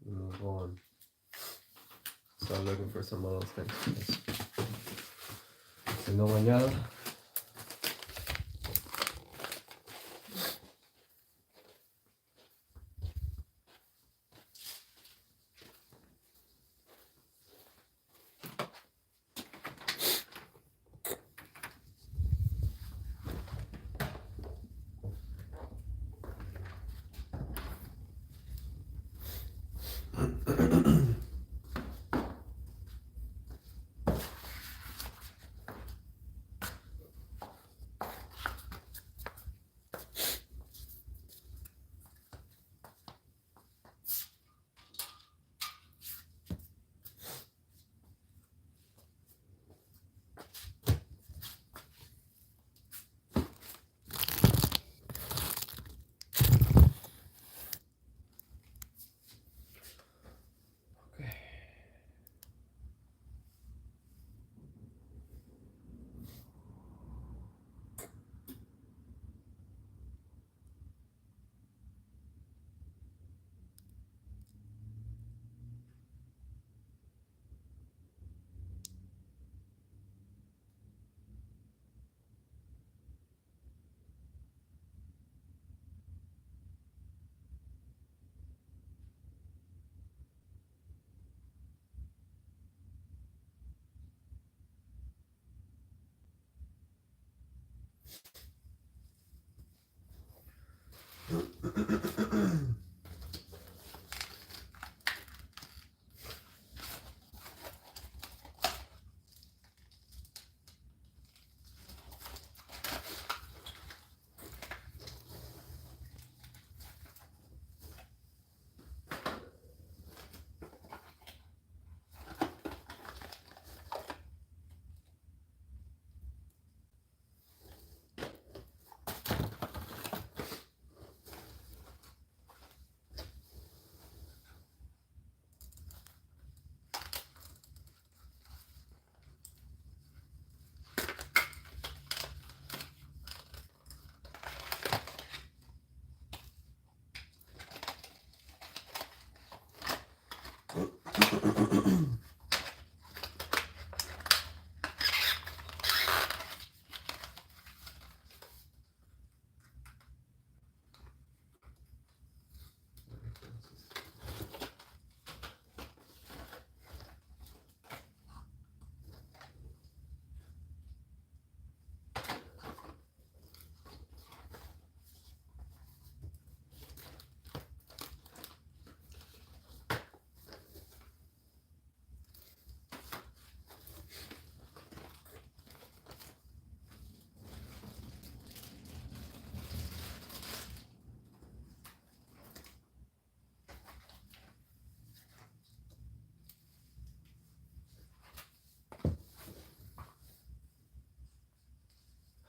Move on. Start looking for some other things. Si no mañana.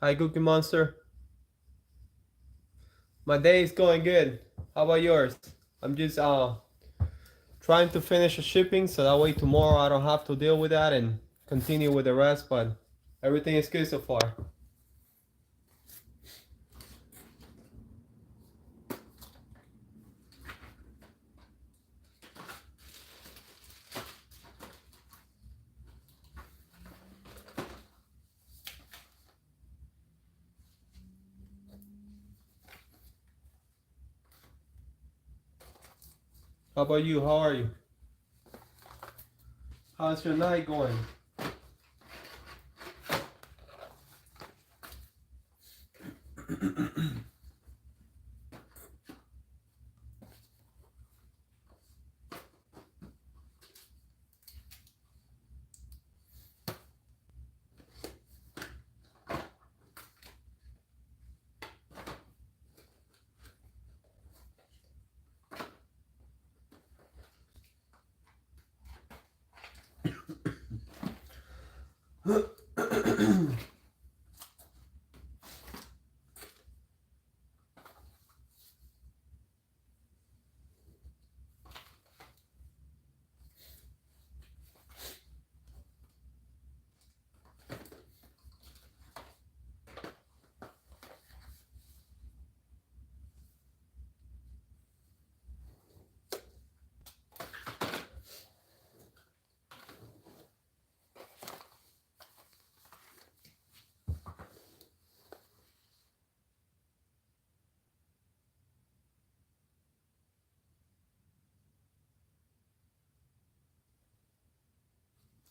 Hi, Cookie Monster. My day is going good. How about yours? I'm just trying to finish the shipping so that way tomorrow I don't have to deal with that and continue with the rest, but everything is good so far. How about you? How are you? How's your night going?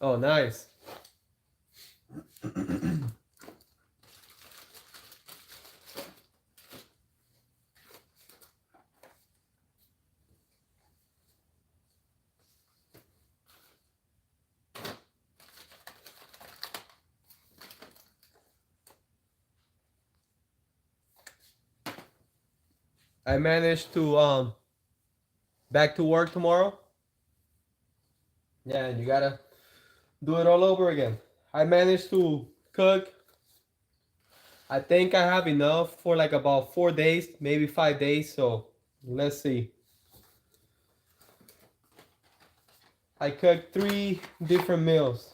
Oh, nice. I managed to back to work tomorrow. Yeah, and you gotta do it all over again. I managed to cook. I think I have enough for like about 4 days, maybe 5 days. So let's see. I cooked 3 different meals.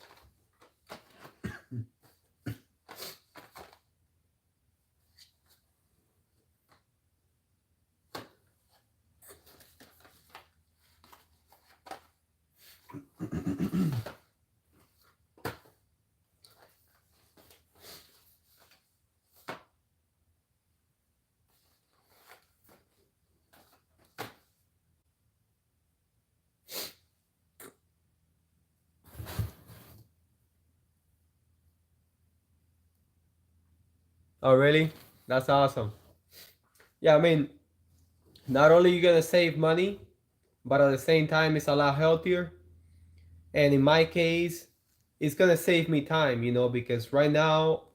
Oh, really? That's awesome. Yeah, I mean, not only you're gonna save money, but at the same time, it's a lot healthier. And in my case, it's gonna save me time, because right now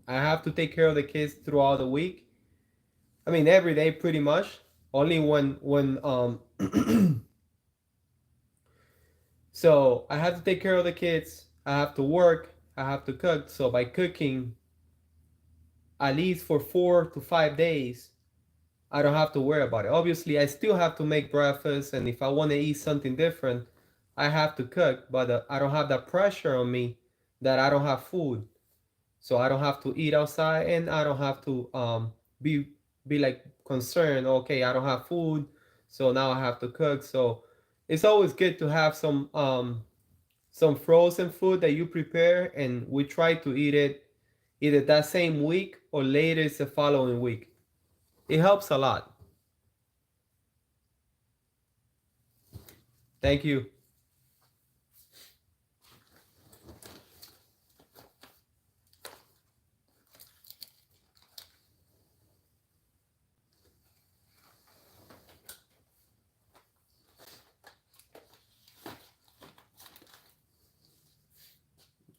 I have to take care of the kids throughout the week. I mean, every day pretty much. Only when so I have to take care of the kids. I have to work. I have to cook. So by cooking, at least for 4 to 5 days, I don't have to worry about it. Obviously, I still have to make breakfast, and if I want to eat something different, I have to cook. But I don't have that pressure on me that I don't have food, so I don't have to eat outside, and I don't have to be like concerned. Okay, I don't have food, so now I have to cook. So it's always good to have some frozen food that you prepare, and we try to eat it either that same week or later the following week. It helps a lot. Thank you.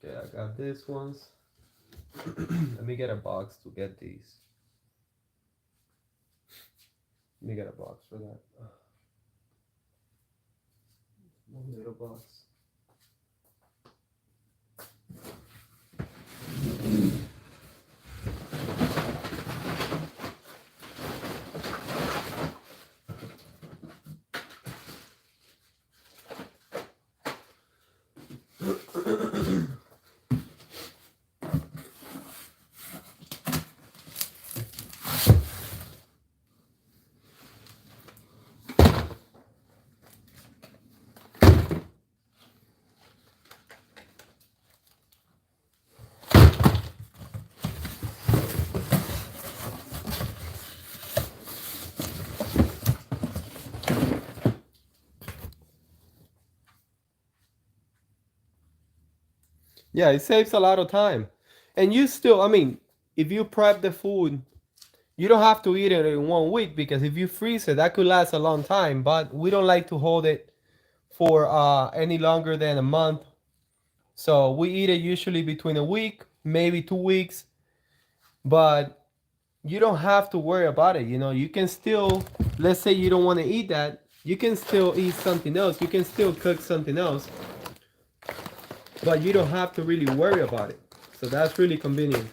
Okay, I got this ones. Let me get a box to get these. Let me get a box for that. One little box. Yeah, it saves a lot of time. And you still, I mean, if you prep the food, you don't have to eat it in 1 week, because if you freeze it, that could last a long time. But we don't like to hold it for any longer than a month. So we eat it usually between a week, maybe 2 weeks. But you don't have to worry about it. You can still, let's say you don't want to eat that, you can still eat something else. You can still cook something else. but you don't have to really worry about it. So that's really convenient.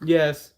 Yes.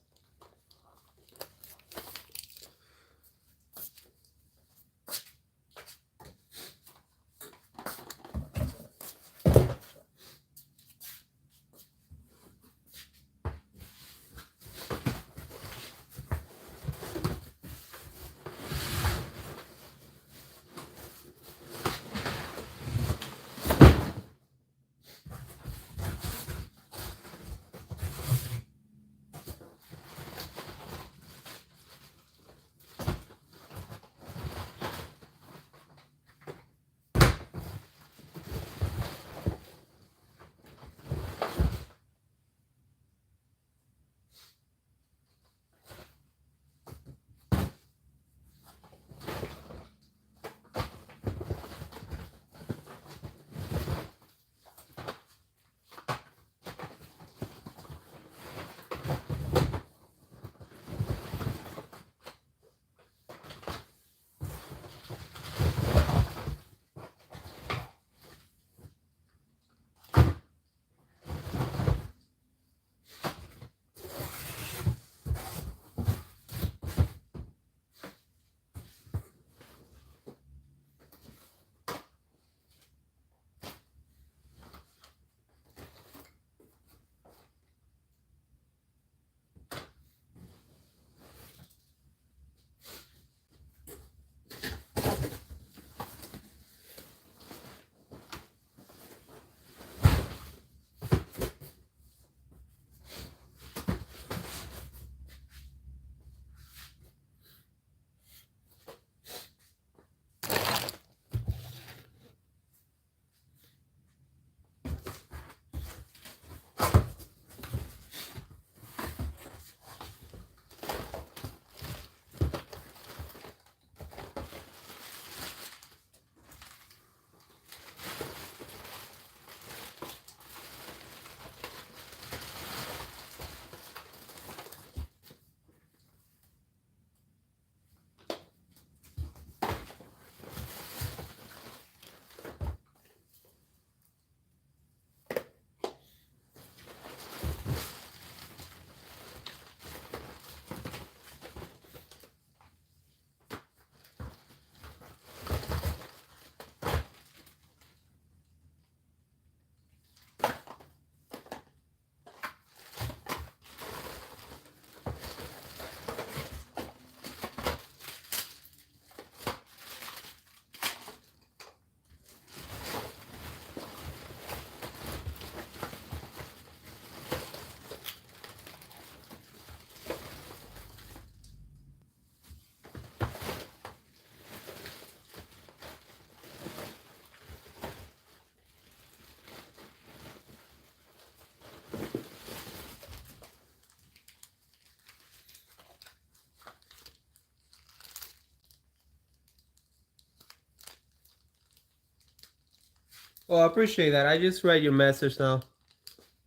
Oh, I appreciate that. I just read your message now.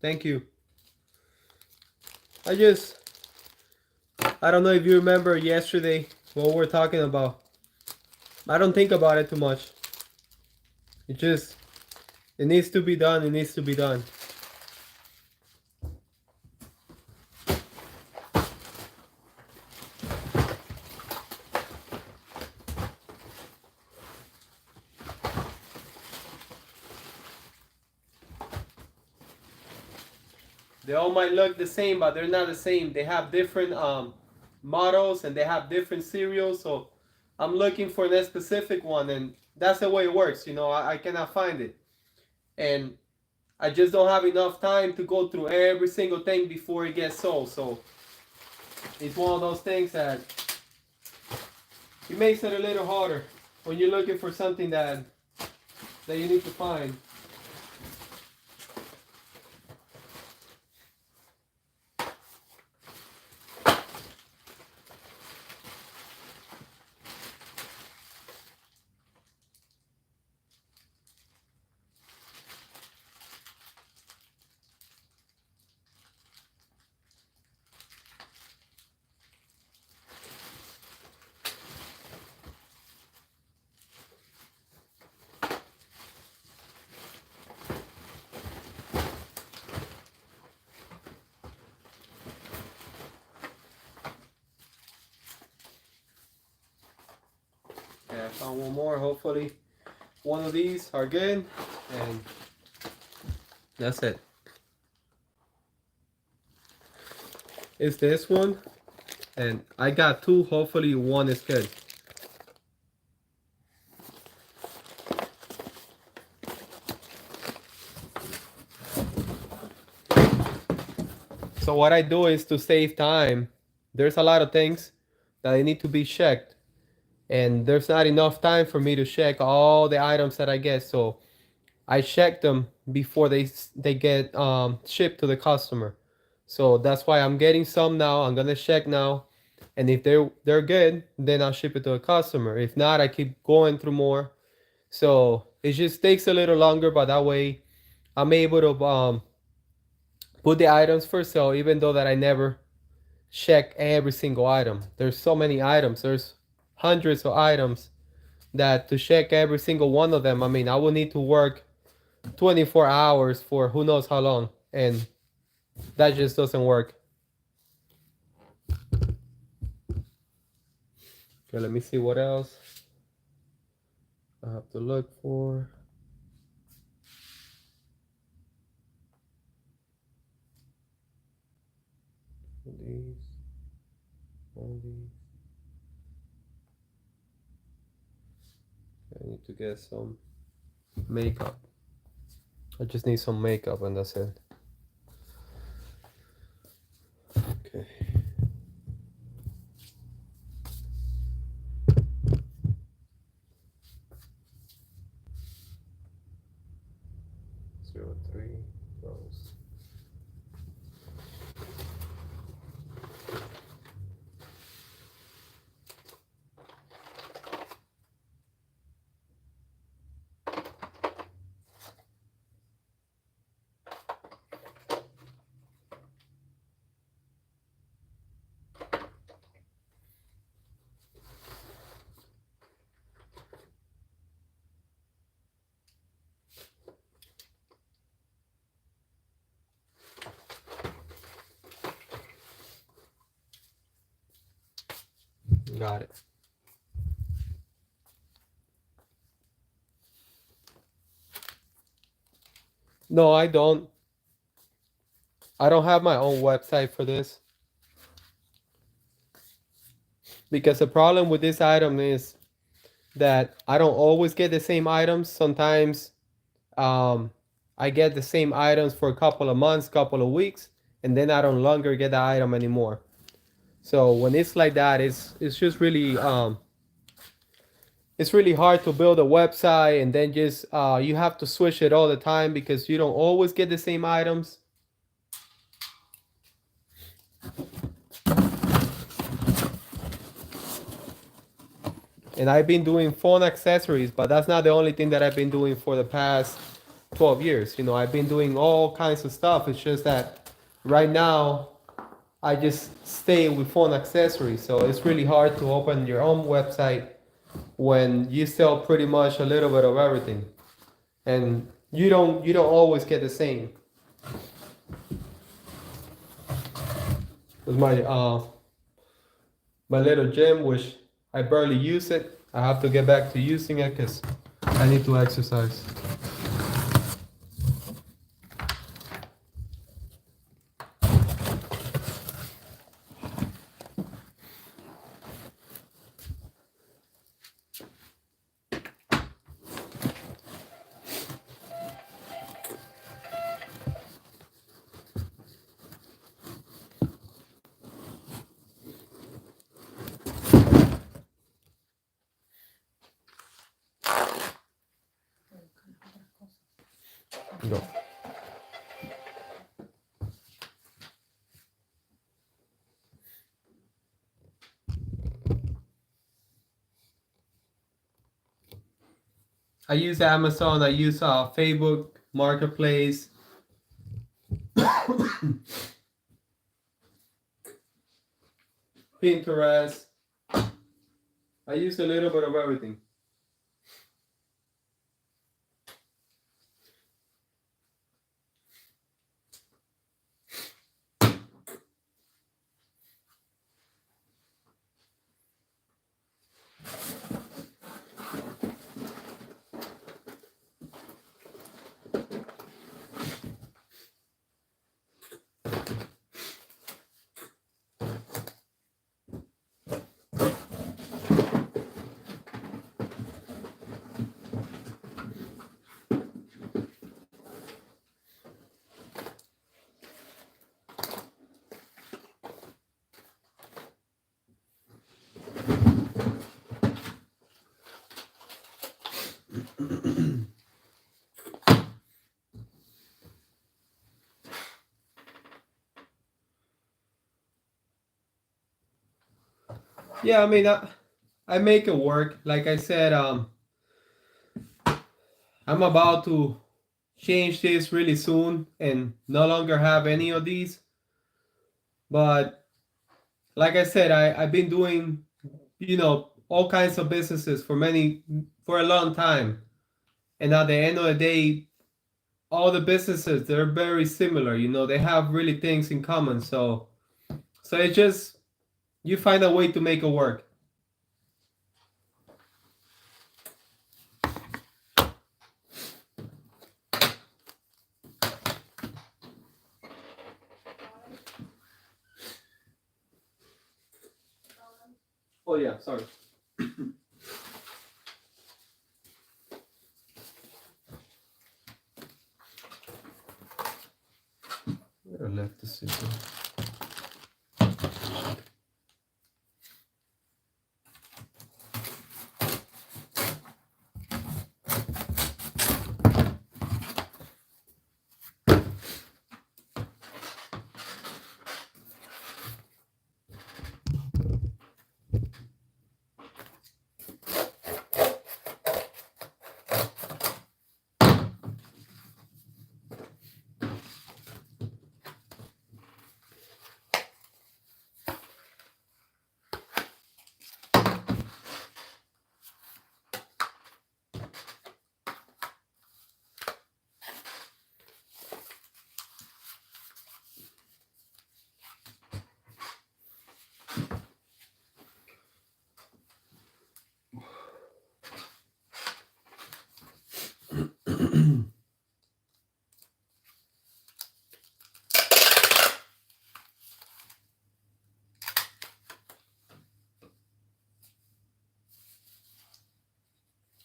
Thank you. I don't know if you remember yesterday what we're talking about. I don't think about it too much. It needs to be done. It needs to be done. They all might look the same, but they're not the same. They have different models and they have different cereals. So I'm looking for that specific one, and that's the way it works. You know, I cannot find it, and I just don't have enough time to go through every single thing before it gets sold. So it's one of those things that it makes it a little harder when you're looking for something that you need to find. I found one more. Hopefully one of these are good, and that's it. It's this one, and I got two. Hopefully one is good. So what I do is, to save time, there's a lot of things that I need to be checked, and there's not enough time for me to check all the items that I get. So I check them before they get shipped to the customer. So that's why I'm getting some now. I'm gonna check now, and if they're good, then I'll ship it to a customer. If not, I keep going through more. So it just takes a little longer, but that way I'm able to put the items for sale, even though that I never check every single item. There's so many items. There's hundreds of items that to check every single one of them, I mean, I will need to work 24 hours for who knows how long, and that just doesn't work. Okay, let me see what else I have to look for. These, all these. I need to get some makeup. I just need some makeup, and that's it. Okay. Three rows. Got it. No, I don't. I don't have my own website for this, because the problem with this item is that I don't always get the same items. Sometimes I get the same items for a couple of months, couple of weeks, and then I don't longer get the item anymore. So when it's like that, it's just really it's really hard to build a website, and then just you have to switch it all the time because you don't always get the same items. And I've been doing phone accessories, but that's not the only thing that I've been doing for the past 12 years. You know, I've been doing all kinds of stuff. It's just that right now I just stay with phone accessories. So it's really hard to open your own website when you sell pretty much a little bit of everything, and you don't always get the same. With my little gym, which I barely use it. I have to get back to using it because I need to exercise. Go. I use Amazon. I use Facebook Marketplace. Pinterest. I use a little bit of everything. Yeah, I mean, I make it work. Like I said, I'm about to change this really soon and no longer have any of these. But like I said, I've been doing, all kinds of businesses for a long time. And at the end of the day, all the businesses, they're very similar. They have really things in common. So it's just, you find a way to make it work. Oh yeah, sorry. Where I left the scissors.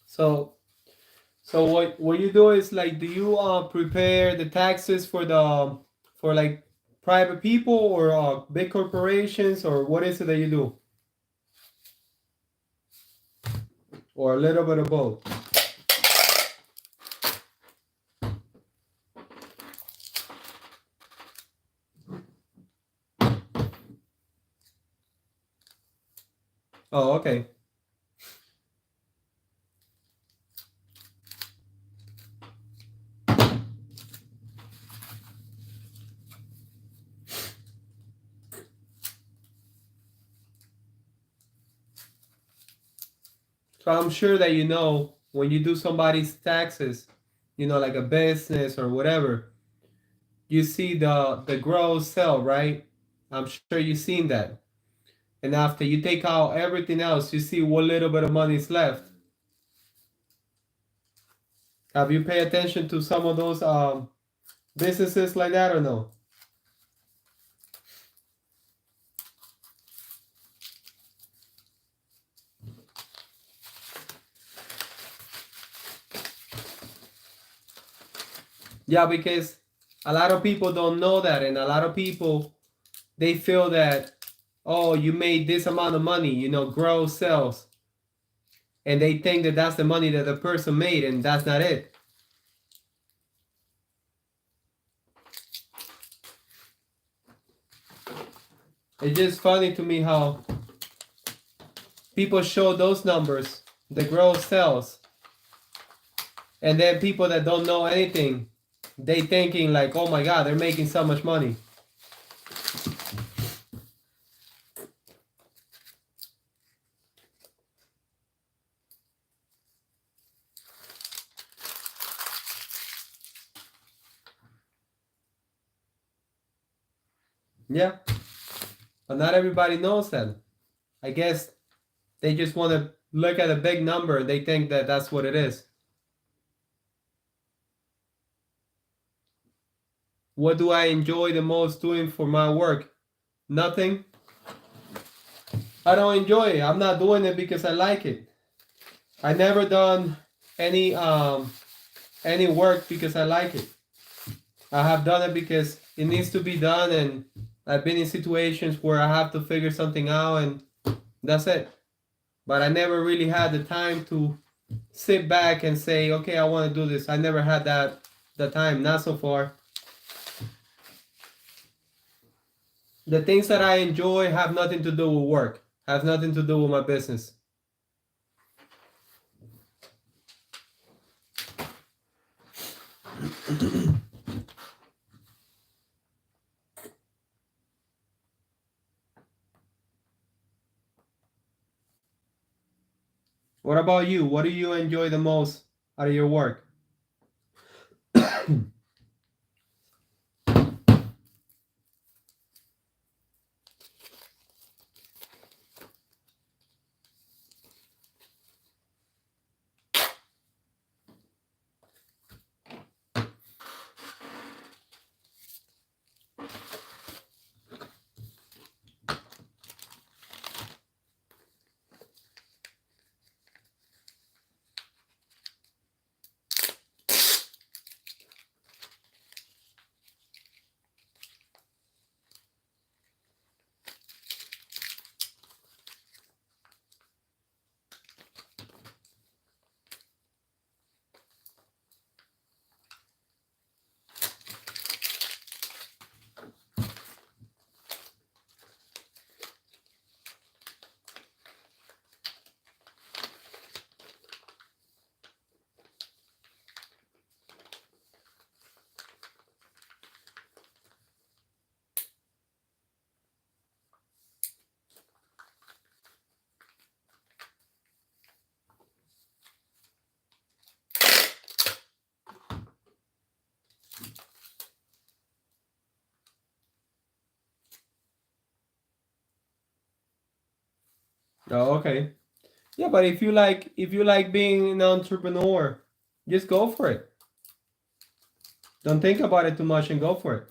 So so what you do is, like, do you prepare the taxes for like private people or big corporations, or what is it that you do? Or a little bit of both? Oh, okay. So I'm sure that you know when you do somebody's taxes, you know, like a business or whatever, you see the gross sale, right? I'm sure you've seen that. And after you take out everything else, you see what little bit of money is left. Have you paid attention to some of those businesses like that or no? Yeah, because a lot of people don't know that, and a lot of people, they feel that, oh, you made this amount of money, you know, gross sales, and they think that that's the money that the person made, and that's not it. It's just funny to me how people show those numbers, the gross sales, and then people that don't know anything, they thinking like, oh my God, they're making so much money. Yeah, but not everybody knows that. I guess they just want to look at a big number. They think that that's what it is. What do I enjoy the most doing for my work? Nothing. I don't enjoy it. I'm not doing it because I like it. I never done any work because I like it. I have done it because it needs to be done, and I've been in situations where I have to figure something out, and that's it. But I never really had the time to sit back and say, okay, I want to do this. I never had the time, not so far. The things that I enjoy have nothing to do with work, have nothing to do with my business. What about you? What do you enjoy the most out of your work? Oh, okay. Yeah, but if you like being an entrepreneur, just go for it. Don't think about it too much and go for it.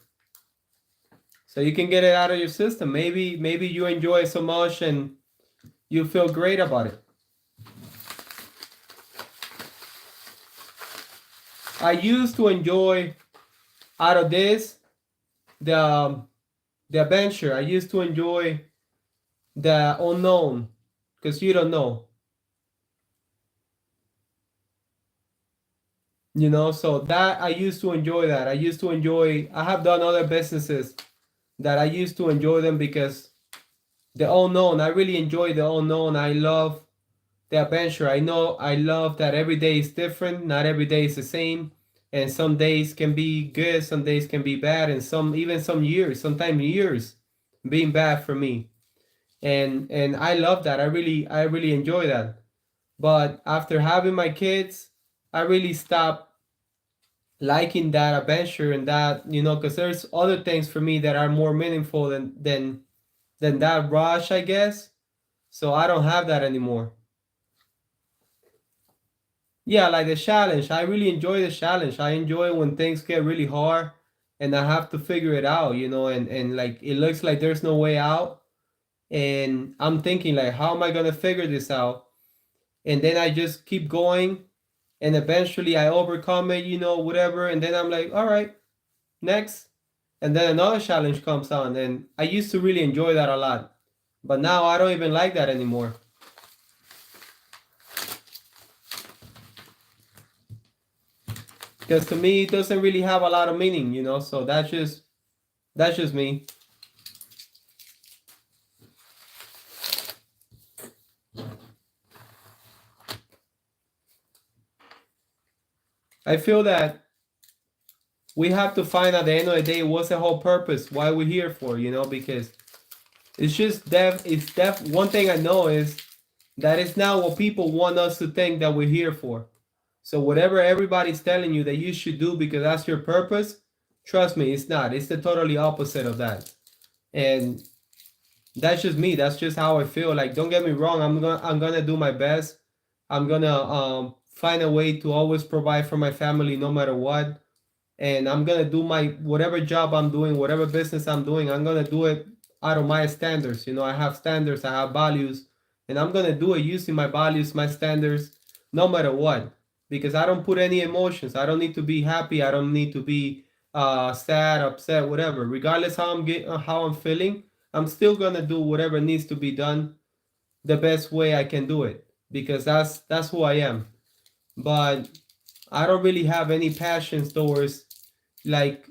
So you can get it out of your system. Maybe you enjoy it so much and you feel great about it. I used to enjoy out of this the adventure. I used to enjoy the unknown because you don't know. You know, so that I used to enjoy that. I have done other businesses that I used to enjoy them because the unknown, I really enjoy the unknown. I love the adventure. I love that every day is different. Not every day is the same. And some days can be good, some days can be bad, and some years, sometimes years being bad for me. And I love that. I really enjoy that. But after having my kids, I really stopped liking that adventure and that, because there's other things for me that are more meaningful than that rush, I guess. So I don't have that anymore. Yeah, like the challenge. I really enjoy the challenge. I enjoy when things get really hard and I have to figure it out, and like it looks like there's no way out. And I'm thinking like, how am I gonna figure this out? And then I just keep going and eventually I overcome it, whatever, and then I'm like, all right, next. And then another challenge comes on, and I used to really enjoy that a lot. But now I don't even like that anymore. Because to me it doesn't really have a lot of meaning, so that's just me. I feel that we have to find at the end of the day what's the whole purpose, why we're here for, because it's just one thing I know is that it's not what people want us to think that we're here for. So whatever everybody's telling you that you should do because that's your purpose, trust me, it's not. It's the totally opposite of that. And that's just me. That's just how I feel. Like, don't get me wrong, I'm gonna do my best. I'm gonna find a way to always provide for my family no matter what. And I'm gonna do my whatever job I'm doing, whatever business I'm doing, I'm gonna do it out of my standards. I have standards, I have values, and I'm gonna do it using my values, my standards, no matter what. Because I don't put any emotions. I don't need to be happy. I don't need to be sad, upset, whatever. Regardless how I'm feeling, I'm still gonna do whatever needs to be done the best way I can do it. Because that's who I am. But I don't really have any passions towards, like,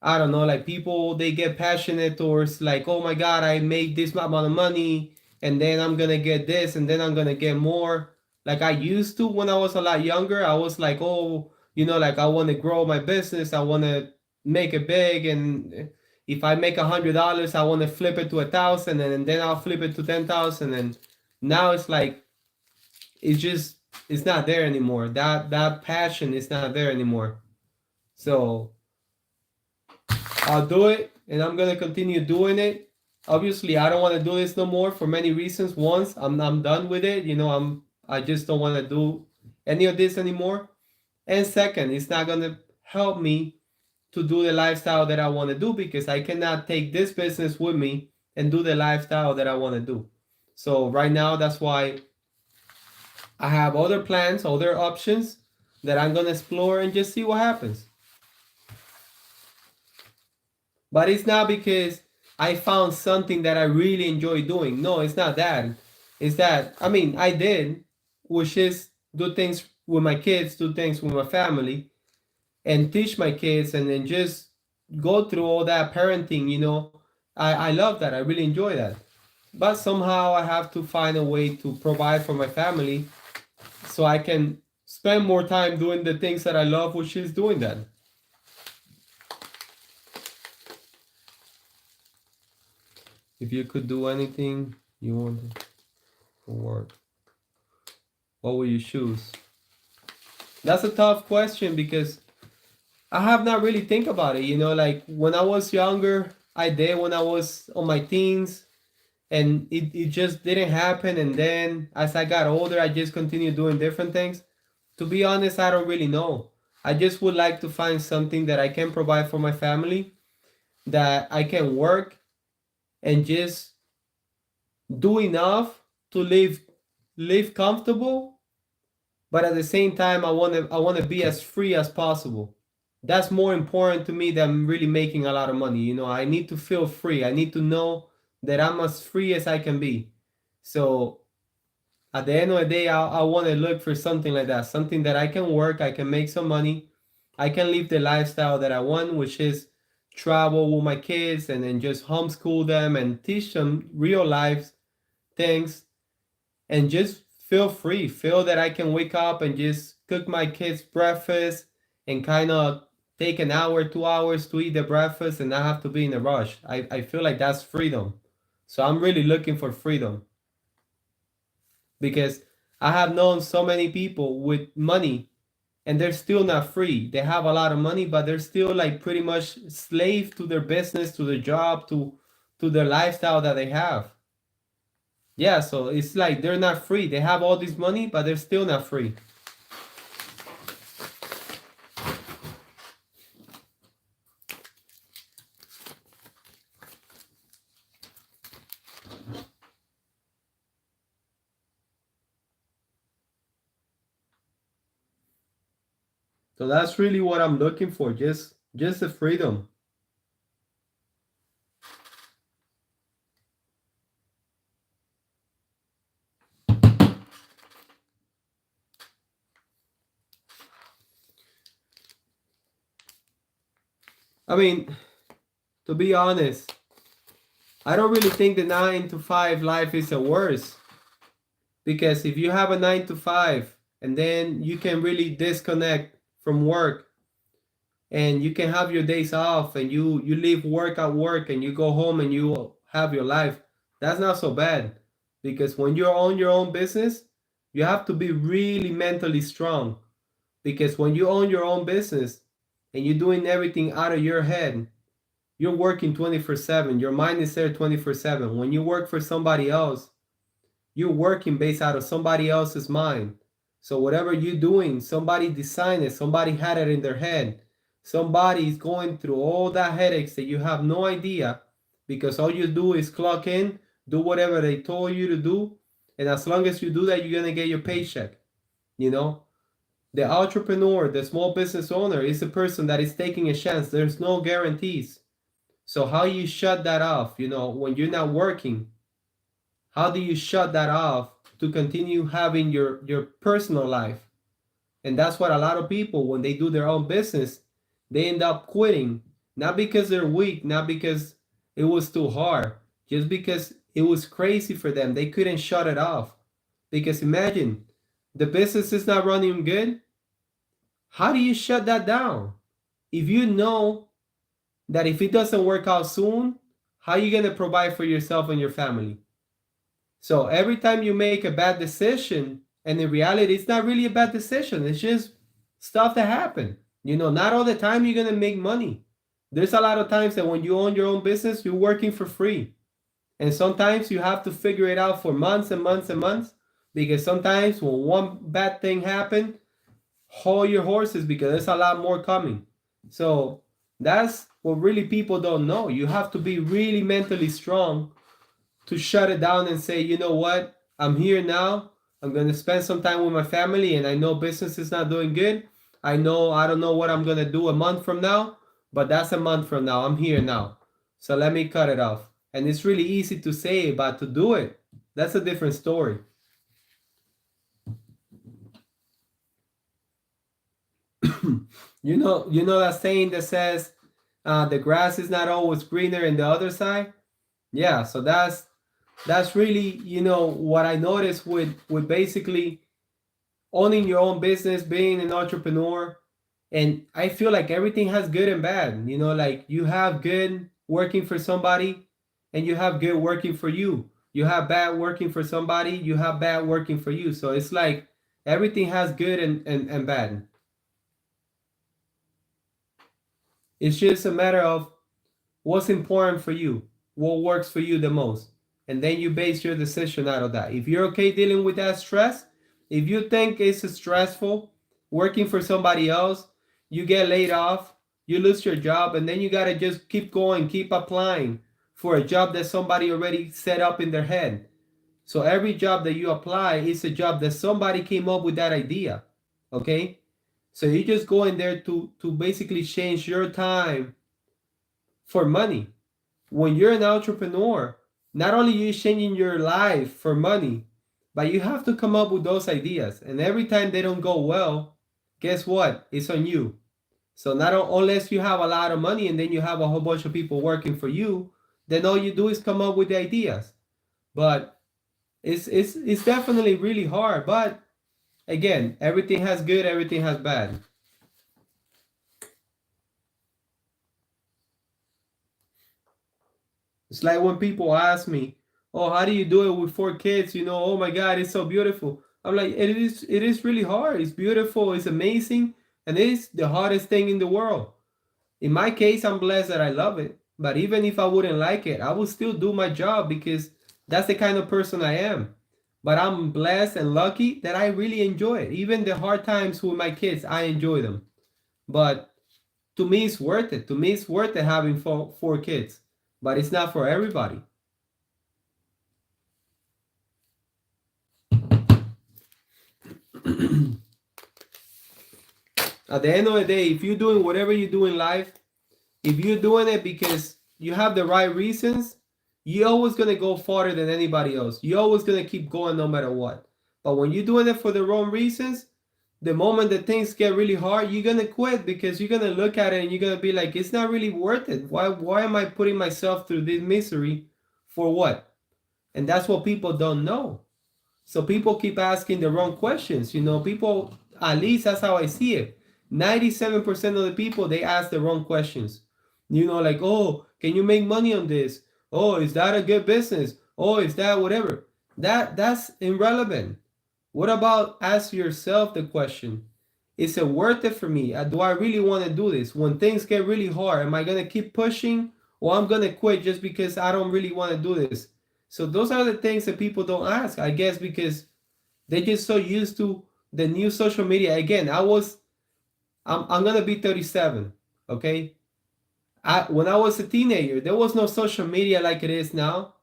I don't know, like people they get passionate towards, like, oh my god, I make this amount of money and then I'm gonna get this and then I'm gonna get more. Like I used to when I was a lot younger. I was like, oh, like I want to grow my business, I want to make it big, and if I make $100, I want to flip it to 1,000, and then I'll flip it to 10,000. And now it's like it's not there anymore. That passion is not there anymore. So I'll do it and I'm gonna continue doing it. Obviously, I don't want to do this no more for many reasons. Once I'm done with it, I just don't want to do any of this anymore. And second, it's not gonna help me to do the lifestyle that I want to do because I cannot take this business with me and do the lifestyle that I want to do. So right now, that's why I have other plans, other options that I'm gonna explore and just see what happens. But it's not because I found something that I really enjoy doing. No, it's not that. It's that, I mean, I did, which is do things with my kids, do things with my family, and teach my kids, and then just go through all that parenting. I love that. I really enjoy that. But somehow I have to find a way to provide for my family so I can spend more time doing the things that I love, which is doing that. If you could do anything you wanted for work, what would you choose? That's a tough question because I have not really think about it. Like when I was younger, I did when I was on my teens, and it just didn't happen. And then as I got older, I just continued doing different things. To be honest, I don't really know. I just would like to find something that I can provide for my family, that I can work and just do enough to live comfortable, but at the same time I want to be as free as possible. That's more important to me than really making a lot of money. I need to feel free. I need to know that I'm as free as I can be. So at the end of the day, I want to look for something like that, something that I can work, I can make some money, I can live the lifestyle that I want, which is travel with my kids and then just homeschool them and teach them real life things, and just feel free, feel that I can wake up and just cook my kids breakfast and kind of take an hour, 2 hours to eat the breakfast and not have to be in a rush. I feel like that's freedom. So I'm really looking for freedom because I have known so many people with money and they're still not free. They have a lot of money, but they're still like pretty much slave to their business, to their job, to their lifestyle that they have. Yeah, so it's like they're not free. They have all this money, but they're still not free. So that's really what I'm looking for, just the freedom. I mean, to be honest, I don't really think the 9 to 5 life is the worst. Because if you have a 9 to 5 and then you can really disconnect from work and you can have your days off and you leave work at work and you go home and you have your life, that's not so bad. Because when you're on your own business, you have to be really mentally strong. Because when you own your own business and you're doing everything out of your head, you're working 24/7. Your mind is there 24/7. When you work for somebody else, you're working based out of somebody else's mind. So whatever you're doing, somebody designed it, somebody had it in their head. Somebody is going through all that headaches that you have no idea, because all you do is clock in, do whatever they told you to do, and as long as you do that, you're gonna get your paycheck. You know, the entrepreneur, the small business owner is a person that is taking a chance. There's no guarantees. So how you shut that off, when you're not working, how do you shut that off to continue having your personal life? And that's what a lot of people, when they do their own business, they end up quitting, not because they're weak, not because it was too hard, just because it was crazy for them. They couldn't shut it off. Because imagine, the business is not running good. How do you shut that down? If you know that if it doesn't work out soon, how are you going to provide for yourself and your family? So every time you make a bad decision, and in reality, it's not really a bad decision, it's just stuff that happen. Not all the time you're gonna make money. There's a lot of times that when you own your own business, you're working for free. And sometimes you have to figure it out for months and months and months, because sometimes when one bad thing happen, hold your horses, because there's a lot more coming. So that's what really people don't know. You have to be really mentally strong to shut it down and say, you know what, I'm here now. I'm going to spend some time with my family, and I know business is not doing good. I don't know what I'm going to do a month from now, but that's a month from now. I'm here now. So let me cut it off. And it's really easy to say, but to do it, that's a different story. You know that saying that says the grass is not always greener in the other side? Yeah, so that's really what I noticed with basically owning your own business, being an entrepreneur. And I feel like everything has good and bad. Like you have good working for somebody and you have good working for you. You have bad working for somebody, you have bad working for you. So it's like everything has good and bad. It's just a matter of what's important for you, what works for you the most, and then you base your decision out of that. If you're okay dealing with that stress, if you think it's stressful working for somebody else, you get laid off, you lose your job, and then you got to just keep going, keep applying for a job that somebody already set up in their head. So every job that you apply is a job that somebody came up with that idea. Okay? So you just go in there to basically change your time for money. When you're an entrepreneur, not only you changing your life for money, but you have to come up with those ideas. And every time they don't go well, guess what? It's on you. So not unless you have a lot of money and then you have a whole bunch of people working for you, then all you do is come up with the ideas. But it's definitely really hard. But again, everything has good, everything has bad. It's like when people ask me, "Oh, how do you do it with 4 kids?" Oh my God, it's so beautiful. I'm like, it is really hard. It's beautiful, it's amazing, and it is the hardest thing in the world. In my case, I'm blessed that I love it. But even if I wouldn't like it, I would still do my job because that's the kind of person I am. But I'm blessed and lucky that I really enjoy it. Even the hard times with my kids, I enjoy them. But to me, it's worth it. To me, it's worth it having four kids. But it's not for everybody. At the end of the day, if you're doing whatever you do in life, if you're doing it because you have the right reasons, you're always gonna go farther than anybody else. You're always gonna keep going no matter what. But when you're doing it for the wrong reasons, the moment that things get really hard, you're gonna quit because you're gonna look at it and you're gonna be like, it's not really worth it. Why am I putting myself through this misery for what? And that's what people don't know. So people keep asking the wrong questions. People, at least that's how I see it. 97% of the people, they ask the wrong questions. Like, oh, can you make money on this? Oh, is that a good business? Oh, is that whatever? That's irrelevant. What about ask yourself the question? Is it worth it for me? Do I really want to do this? When things get really hard, am I going to keep pushing or I'm going to quit just because I don't really want to do this? So those are the things that people don't ask, I guess, because they're just so used to the new social media. Again, I'm going to be 37, okay? When I was a teenager, there was no social media like it is now.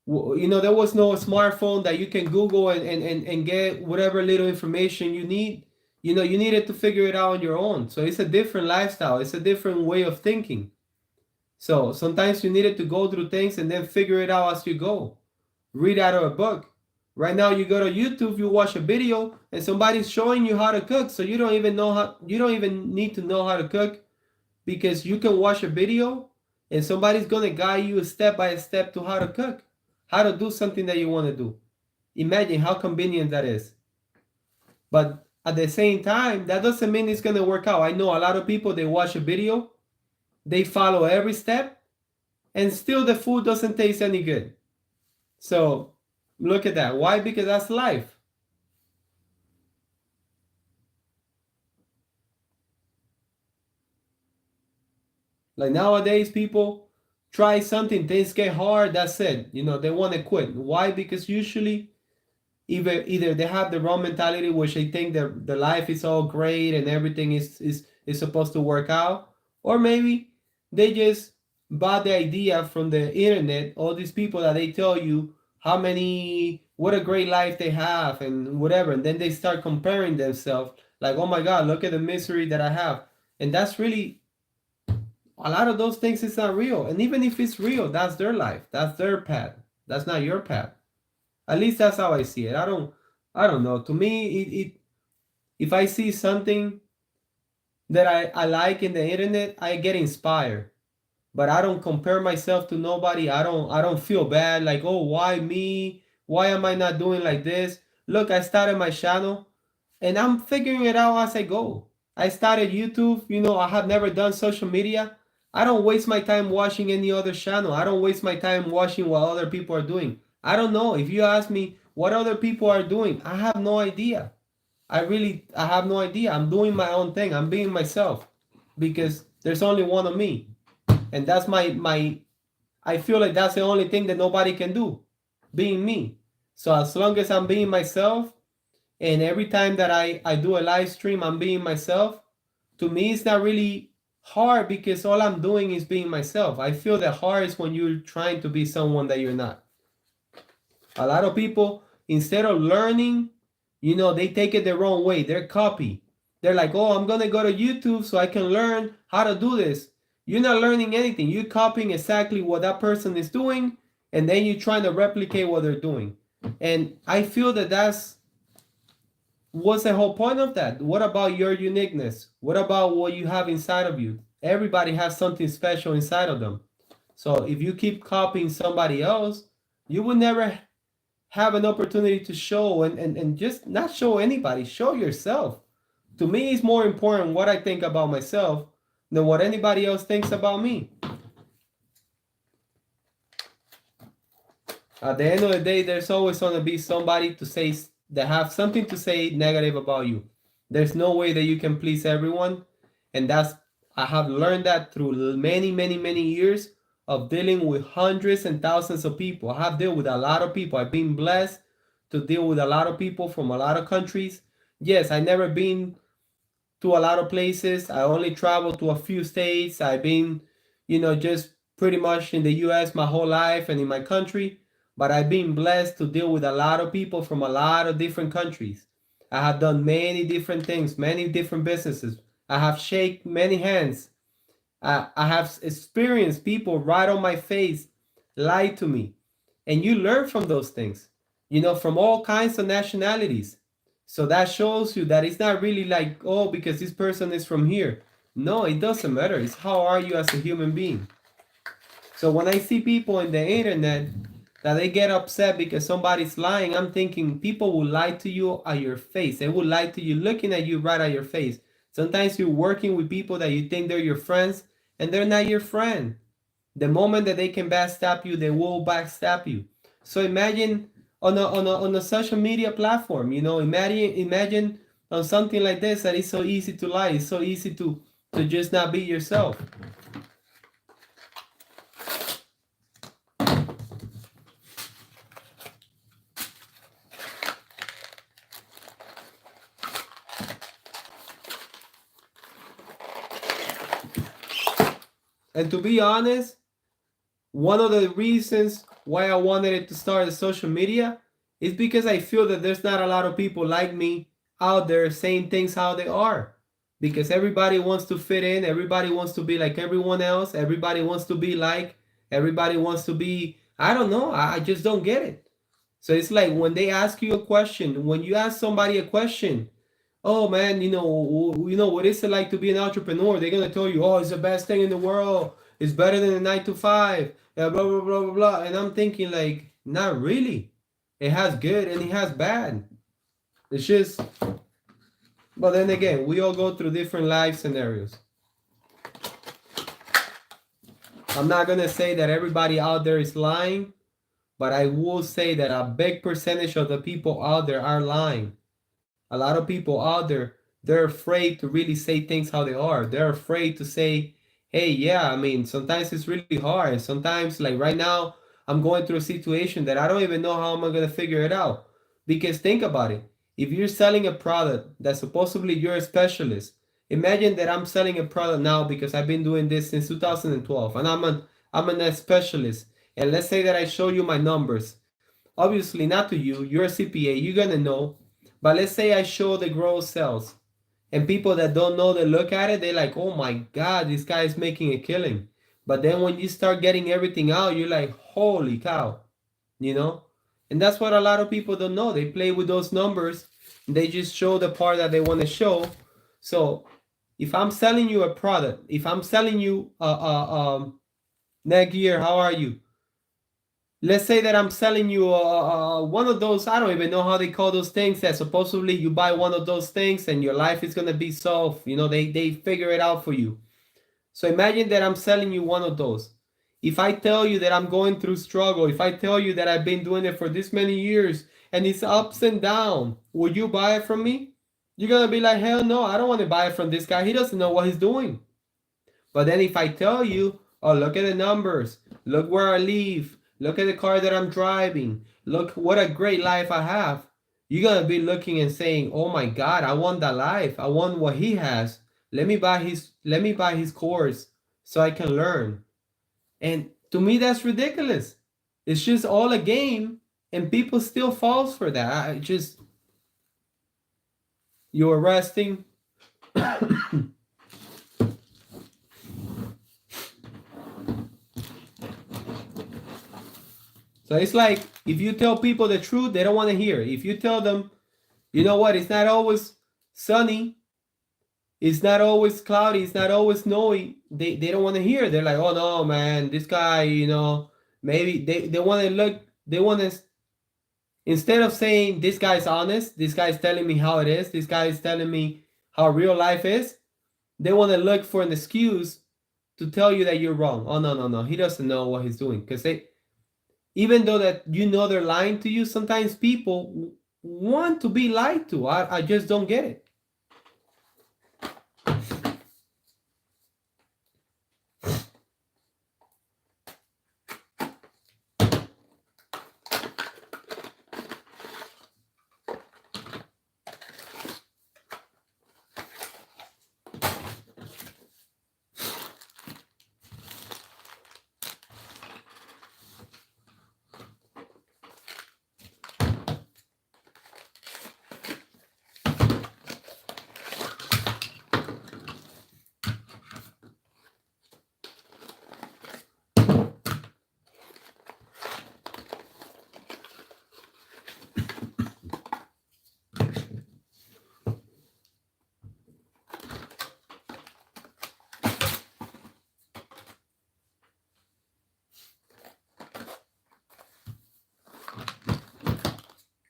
There was no smartphone that you can Google and get whatever little information you need. You needed to figure it out on your own. So it's a different lifestyle. It's a different way of thinking. So sometimes you needed to go through things and then figure it out as you go. Read out of a book. Right now you go to YouTube, you watch a video, and somebody's showing you how to cook. So you don't even need to know how to cook because you can watch a video and somebody's gonna guide you step by step to how to cook, how to do something that you want to do. Imagine how convenient that is. But at the same time, that doesn't mean it's gonna work out. I know a lot of people, they watch a video, they follow every step, and still the food doesn't taste any good. So look at that. Why? Because that's life. Like nowadays, people try something, things get hard, that's it. They want to quit. Why? Because usually either they have the wrong mentality, which they think that the life is all great and everything is supposed to work out, or maybe they just bought the idea from the internet, all these people that they tell you what a great life they have and whatever, and then they start comparing themselves like, oh my god, look at the misery that I have. And that's really, a lot of those things is not real. And even if it's real, that's their life, that's their path, that's not your path. At least that's how I see it. I don't know. To me, if I see something that I like in the internet, I get inspired. But I don't compare myself to nobody. I don't feel bad like, oh, why me? Why am I not doing like this? Look, I started my channel and I'm figuring it out as I go. I started YouTube, I have never done social media. I don't waste my time watching any other channel. I don't waste my time watching what other people are doing. I don't know. If you ask me what other people are doing, I have no idea. I have no idea. I'm doing my own thing. I'm being myself because there's only one of me. And that's I feel like that's the only thing that nobody can do, being me. So as long as I'm being myself, and every time that I do a live stream, I'm being myself, to me, it's not really hard because all I'm doing is being myself. I feel that hard is when you're trying to be someone that you're not. A lot of people, instead of learning, they take it the wrong way. They're copy. They're like, oh, I'm going to go to YouTube so I can learn how to do this. You're not learning anything. You're copying exactly what that person is doing, and then you're trying to replicate what they're doing. And I feel that what's the whole point of that? What about your uniqueness? What about what you have inside of you? Everybody has something special inside of them. So if you keep copying somebody else, you will never have an opportunity to show and just not show anybody, show yourself. To me, it's more important what I think about myself than what anybody else thinks about me. At the end of the day, there's always going to be somebody to say that have something to say negative about you. There's no way that you can please everyone, and that's I have learned that through many, many, many years of dealing with hundreds and thousands of people. I have dealt with a lot of people. I've been blessed to deal with a lot of people from a lot of countries. Yes, I never been to a lot of places. I only traveled to a few states. I've been, just pretty much in the US my whole life and in my country. But I've been blessed to deal with a lot of people from a lot of different countries. I have done many different things, many different businesses. I have shaken many hands. I have experienced people right on my face lie to me. And you learn from those things, from all kinds of nationalities. So that shows you that it's not really like, oh, because this person is from here. No, it doesn't matter. It's how are you as a human being. So when I see people in the internet that they get upset because somebody's lying, I'm thinking people will lie to you at your face. They will lie to you looking at you right at your face. Sometimes you're working with people that you think they're your friends and they're not your friend. The moment that they can backstab you, they will backstab you. So imagine on a social media platform, imagine on something like this that is so easy to lie. It's so easy to just not be yourself. And to be honest, one of the reasons why I wanted it to start the social media is because I feel that there's not a lot of people like me out there saying things how they are. Because everybody wants to fit in, everybody wants to be like everyone else, everybody wants to be like, everybody wants to be, I don't know, I just don't get it. So it's like when they ask you a question, when you ask somebody a question, oh man, what is it like to be an entrepreneur? They're gonna tell you, oh, it's the best thing in the world. It's better than a 9 to 5. Blah blah blah blah blah. And I'm thinking like, not really. It has good and it has bad. It's just. But then again, we all go through different life scenarios. I'm not gonna say that everybody out there is lying, but I will say that a big percentage of the people out there are lying. A lot of people out there, they're afraid to really say things how they are. They're afraid to say, hey, yeah, I mean, sometimes it's really hard. Sometimes, like right now, I'm going through a situation that I don't even know how I'm going to figure it out. Because think about it. If you're selling a product that supposedly you're a specialist, imagine that I'm selling a product now because I've been doing this since 2012 and I'm a specialist. And let's say that I show you my numbers. Obviously, not to you, you're a CPA, you're going to know. But let's say I show the gross sales and people that don't know, they look at it, they're like, oh my God, this guy is making a killing. But then when you start getting everything out, you're like, holy cow, And that's what a lot of people don't know. They play with those numbers. They just show the part that they want to show. So if I'm selling you a product, if I'm selling you Netgear, how are you? Let's say that I'm selling you one of those, I don't even know how they call those things, that supposedly you buy one of those things and your life is going to be solved. They figure it out for you. So imagine that I'm selling you one of those. If I tell you that I'm going through struggle, if I tell you that I've been doing it for this many years and it's ups and down, would you buy it from me? You're going to be like, hell no, I don't want to buy it from this guy. He doesn't know what he's doing. But then if I tell you, oh, look at the numbers, look where I live, look at the car that I'm driving, look what a great life I have, you're going to be looking and saying, oh my God, I want that life. I want what he has. Let me buy his course so I can learn. And to me, that's ridiculous. It's just all a game and people still falls for that. You're resting. So it's like, if you tell people the truth, they don't want to hear. If you tell them, you know what, it's not always sunny, it's not always cloudy, it's not always snowy, they don't want to hear. They're like, oh no, man, this guy, maybe they want to look, they want to, instead of saying, this guy's honest, this guy's telling me how it is, this guy is telling me how real life is, they want to look for an excuse to tell you that you're wrong. Oh, no, he doesn't know what he's doing. Because even though that they're lying to you, sometimes people want to be lied to. I just don't get it.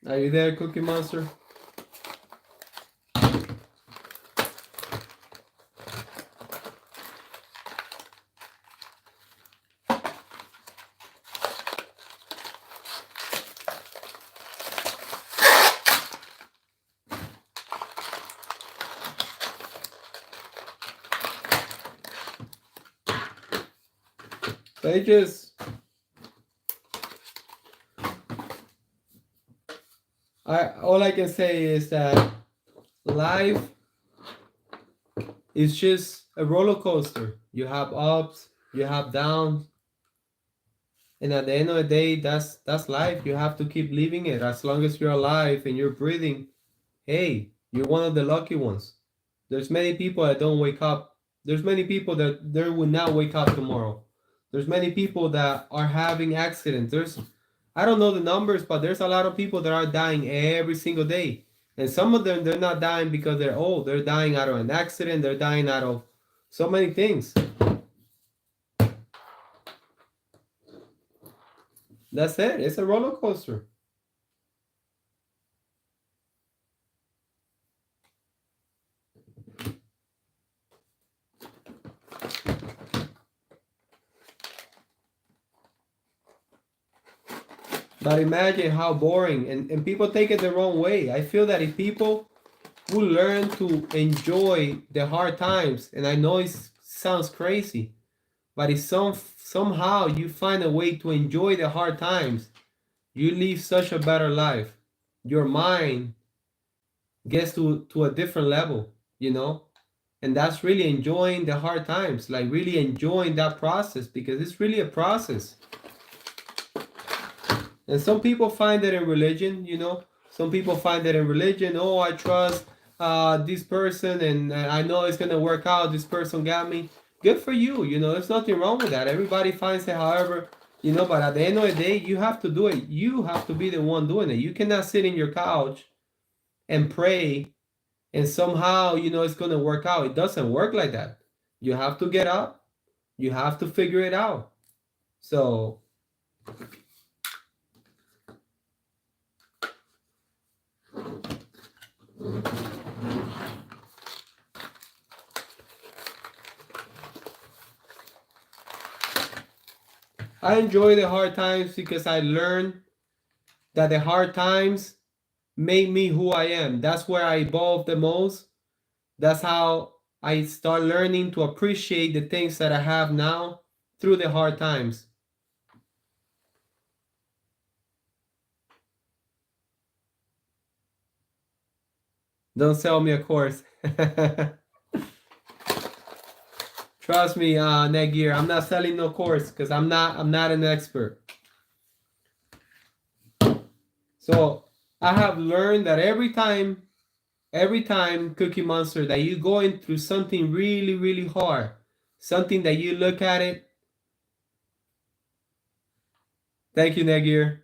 Are you there, Cookie Monster? They just, all I can say is that life is just a roller coaster. You have ups, you have downs, and at the end of the day, that's life. You have to keep living it. As long as you're alive and you're breathing, hey, you're one of the lucky ones. There's many people that don't wake up. There's many people that they will not wake up tomorrow. There's many people that are having accidents. I don't know the numbers, but there's a lot of people that are dying every single day. And some of them, they're not dying because they're old. They're dying out of an accident. They're dying out of so many things. That's it. It's a roller coaster. But imagine how boring, and people take it the wrong way. I feel that if people who learn to enjoy the hard times, and I know it sounds crazy, but if somehow you find a way to enjoy the hard times, you live such a better life. Your mind gets to a different level, you know? And that's really enjoying the hard times, like really enjoying that process, because it's really a process. And some people find it in religion, you know. Some people find it in religion. Oh, I trust this person, and I know it's gonna work out. This person got me. Good for you. You know, there's nothing wrong with that. Everybody finds it, however, you know. But at the end of the day, you have to do it. You have to be the one doing it. You cannot sit in your couch and pray, and somehow, you know, it's gonna work out. It doesn't work like that. You have to get up. You have to figure it out. So I enjoy the hard times because I learned that the hard times made me who I am. That's where I evolved the most. That's how I start learning to appreciate the things that I have now through the hard times. Don't sell me a course. Trust me, Negir, I'm not selling no course because I'm not an expert. So I have learned that every time, Cookie Monster, that you going through something really, really hard, something that you look at it. Thank you, Negir.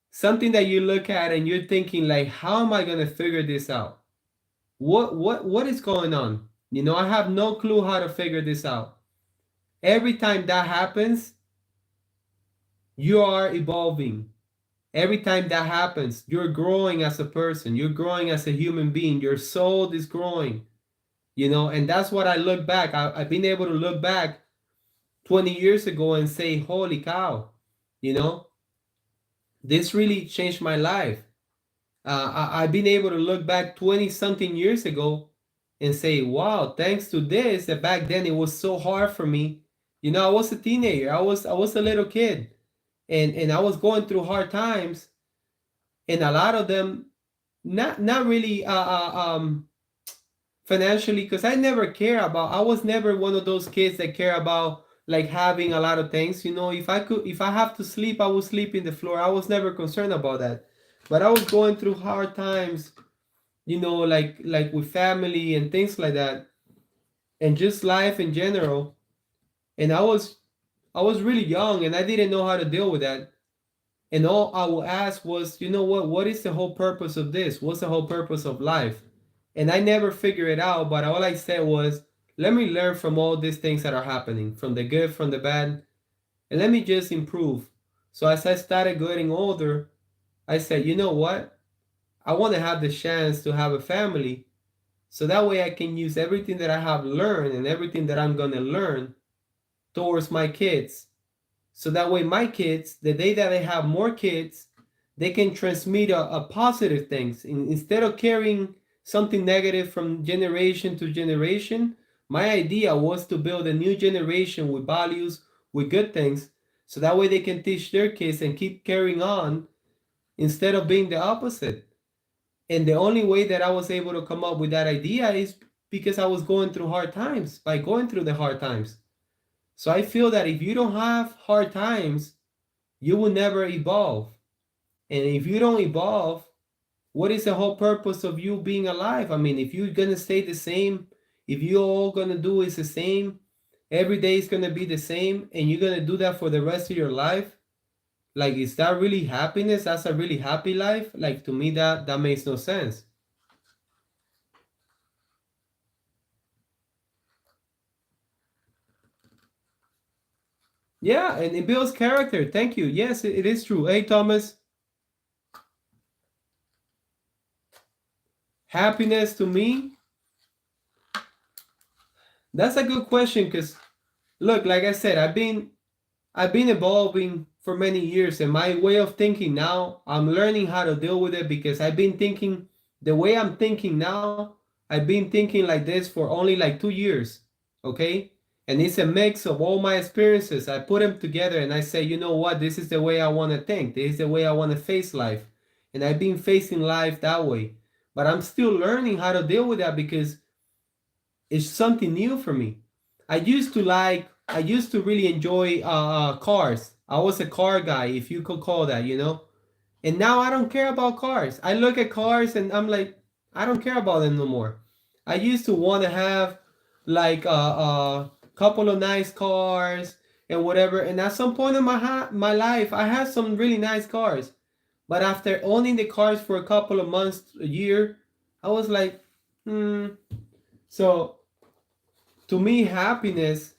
Something that you look at and you're thinking like, how am I gonna figure this out? What is going on? You know, I have no clue how to figure this out. Every time that happens, you are evolving. Every time that happens, you're growing as a person. You're growing as a human being. Your soul is growing. You know, and that's what I look back. I've been able to look back 20 years ago and say, holy cow, you know, this really changed my life. I've been able to look back 20 something years ago and say, wow, thanks to this, that back then it was so hard for me. You know, I was a teenager. I was a little kid, and I was going through hard times, and a lot of them not really financially, because I never care about. I was never one of those kids that care about like having a lot of things. You know, if I have to sleep, I will sleep in the floor. I was never concerned about that, but I was going through hard times. You know, like with family and things like that, and just life in general. And I was really young, and I didn't know how to deal with that. And all I would ask was, you know what is the whole purpose of this? What's the whole purpose of life? And I never figured it out, but all I said was, let me learn from all these things that are happening, from the good, from the bad, and let me just improve. So as I started getting older, I said, you know what? I want to have the chance to have a family, so that way I can use everything that I have learned and everything that I'm going to learn towards my kids. So that way my kids, the day that they have more kids, they can transmit a positive things. Instead of carrying something negative from generation to generation, my idea was to build a new generation with values, with good things, so that way they can teach their kids and keep carrying on instead of being the opposite. And the only way that I was able to come up with that idea is because I was going through hard times, by going through the hard times. So I feel that if you don't have hard times, you will never evolve. And if you don't evolve, what is the whole purpose of you being alive? I mean, if you're gonna stay the same, if you all gonna do is the same, every day is gonna be the same, and you're gonna do that for the rest of your life, like, is that really happiness? That's a really happy life? Like, to me, that makes no sense. Yeah, and it builds character. Thank you. Yes, it is true. Hey, Thomas, happiness to me, that's a good question, because look, like I said, I've been evolving for many years, and my way of thinking now, I'm learning how to deal with it, because I've been thinking the way I'm thinking now. I've been thinking like this for only like 2 years, okay? And it's a mix of all my experiences. I put them together and I say, you know what? This is the way I want to think. This is the way I want to face life. And I've been facing life that way. But I'm still learning how to deal with that, because it's something new for me. I used to really enjoy cars. I was a car guy, if you could call that, you know. And now I don't care about cars. I look at cars and I'm like, I don't care about them no more. I used to want to have like a couple of nice cars and whatever. And at some point in my life, I had some really nice cars. But after owning the cars for a couple of months, a year, I was like, hmm. So to me, happiness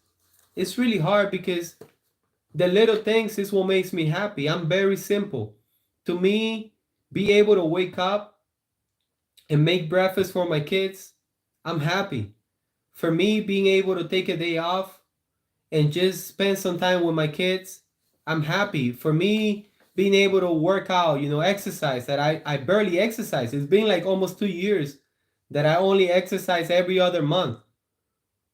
is really hard, because the little things is what makes me happy. I'm very simple. To me, be able to wake up and make breakfast for my kids, I'm happy. For me, being able to take a day off and just spend some time with my kids, I'm happy. For me, being able to work out, exercise, that I barely exercise. It's been like almost 2 years that I only exercise every other month.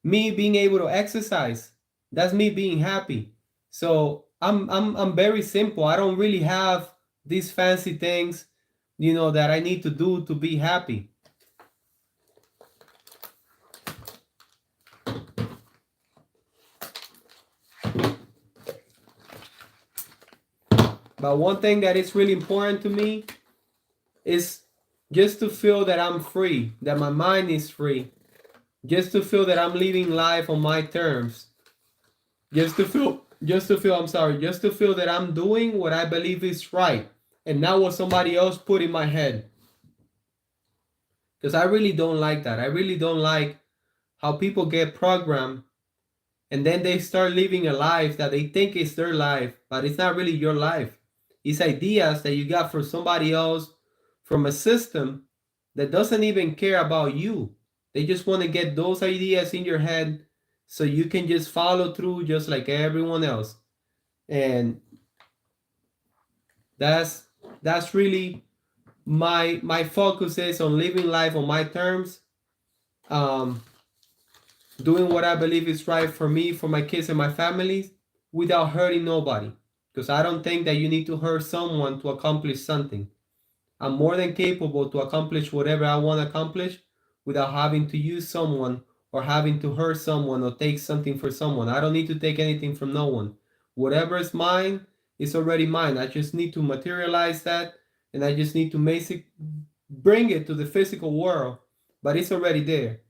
Me being able to exercise, that's me being happy. So I'm very simple. I don't really have these fancy things, that I need to do to be happy. But one thing that is really important to me is just to feel that I'm free, that my mind is free, just to feel that I'm living life on my terms, just to feel that I'm doing what I believe is right and not what somebody else put in my head. Because I really don't like that. I really don't like how people get programmed and then they start living a life that they think is their life, but it's not really your life. It's ideas that you got from somebody else, from a system that doesn't even care about you. They just want to get those ideas in your head so you can just follow through just like everyone else. And that's really my focus is on living life on my terms, um, doing what I believe is right for me, for my kids and my family, without hurting nobody. Because I don't think that you need to hurt someone to accomplish something. I'm more than capable to accomplish whatever I want to accomplish without having to use someone or having to hurt someone or take something for someone. I don't need to take anything from no one. Whatever is mine is already mine. I just need to materialize that, and I just need to bring it to the physical world, but it's already there.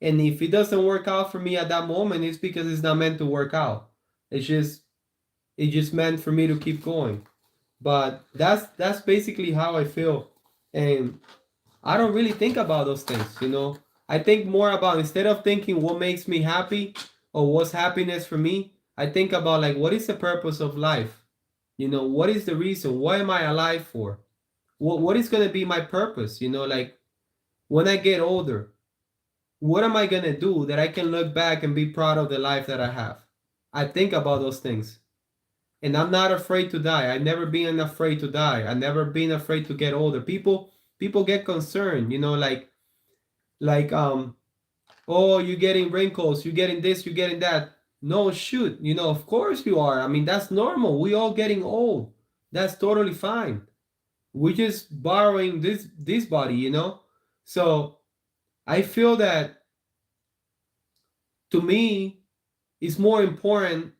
And if it doesn't work out for me at that moment, it's because it's not meant to work out. It's just meant for me to keep going. But that's basically how I feel. And I don't really think about those things. I think more about, instead of thinking what makes me happy or what's happiness for me, I think about, like, what is the purpose of life? What is the reason? What am I alive for? What is going to be my purpose? Like, when I get older, what am I going to do that I can look back and be proud of the life that I have? I think about those things. And I'm not afraid to die. I've never been afraid to die. I've never been afraid to get older. People get concerned, like oh, you're getting wrinkles, you're getting this, you're getting that. No, shoot, of course you are. I mean, that's normal. We all getting old. That's totally fine. We're just borrowing this body. So I feel that, to me, it's more important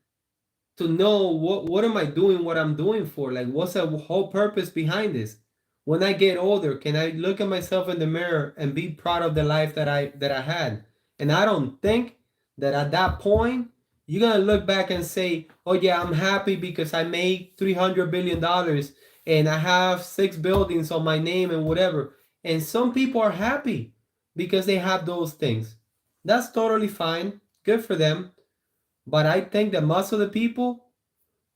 to know what am I doing, what I'm doing for, like, what's the whole purpose behind this. When I get older, can I look at myself in the mirror and be proud of the life that I had? And I don't think that at that point you're gonna look back and say, oh yeah, I'm happy because I made $300 billion and I have 6 buildings on my name and whatever. And some people are happy because they have those things. That's totally fine, good for them. But I think that most of the people,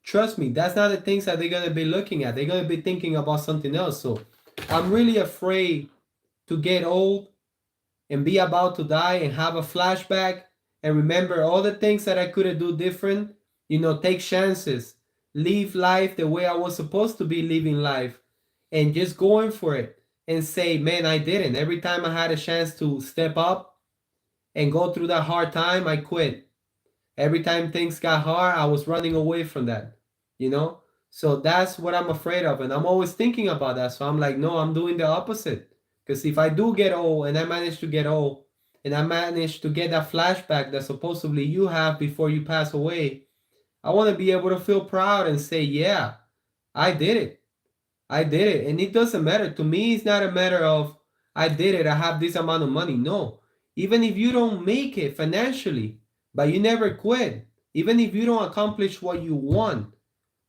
trust me, that's not the things that they're going to be looking at. They're going to be thinking about something else. So I'm really afraid to get old and be about to die and have a flashback and remember all the things that I could have do different. Take chances, live life the way I was supposed to be living life, and just going for it and say, man, I didn't. Every time I had a chance to step up and go through that hard time, I quit. Every time things got hard, I was running away from that, you know? So that's what I'm afraid of. And I'm always thinking about that. So I'm like, no, I'm doing the opposite. Because if I do get old and I manage to get old and I manage to get that flashback that supposedly you have before you pass away, I want to be able to feel proud and say, yeah, I did it. I did it. And it doesn't matter. To me, it's not a matter of I did it, I have this amount of money. No. Even if you don't make it financially, but you never quit, even if you don't accomplish what you want,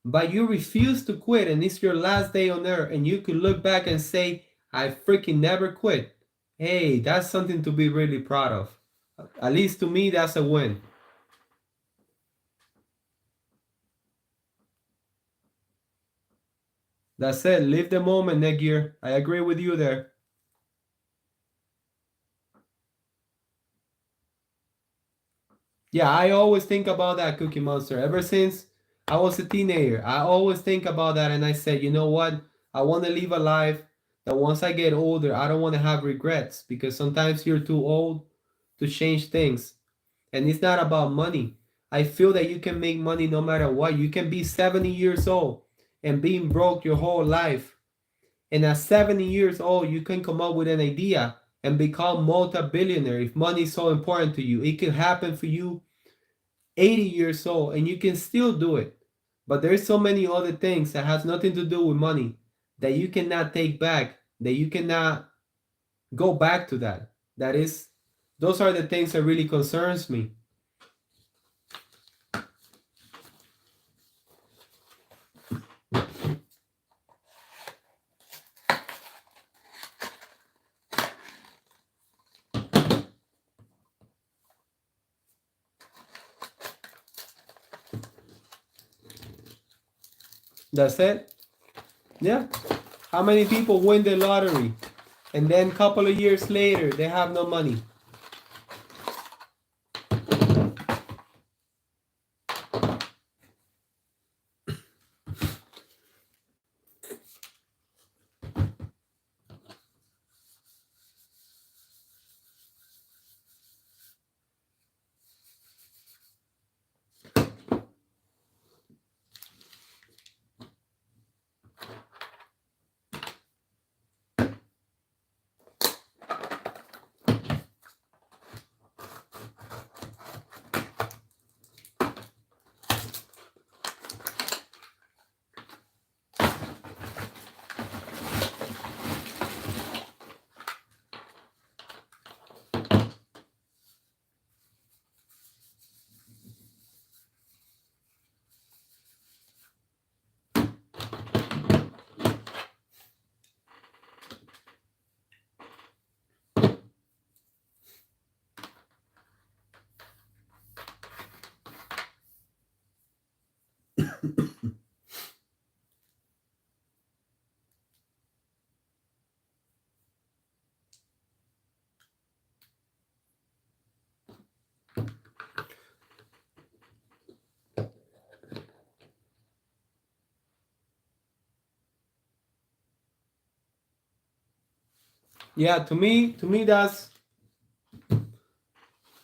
but you refuse to quit and it's your last day on earth and you could look back and say, I freaking never quit. Hey, that's something to be really proud of. At least to me, that's a win. That's it. Live the moment, Negir. I agree with you there. Yeah, I always think about that, Cookie Monster. Ever since I was a teenager, I always think about that. And I said, you know what? I want to live a life that once I get older, I don't want to have regrets, because sometimes you're too old to change things. And it's not about money. I feel that you can make money no matter what. You can be 70 years old and being broke your whole life. And at 70 years old, you can come up with an idea and become multi-billionaire. If money is so important to you, it could happen for you 80 years old and you can still do it. But there's so many other things that has nothing to do with money that you cannot take back, that you cannot go back to that. Those are the things that really concerns me. That's it. Yeah. How many people win the lottery and then a couple of years later they have no money? yeah, to me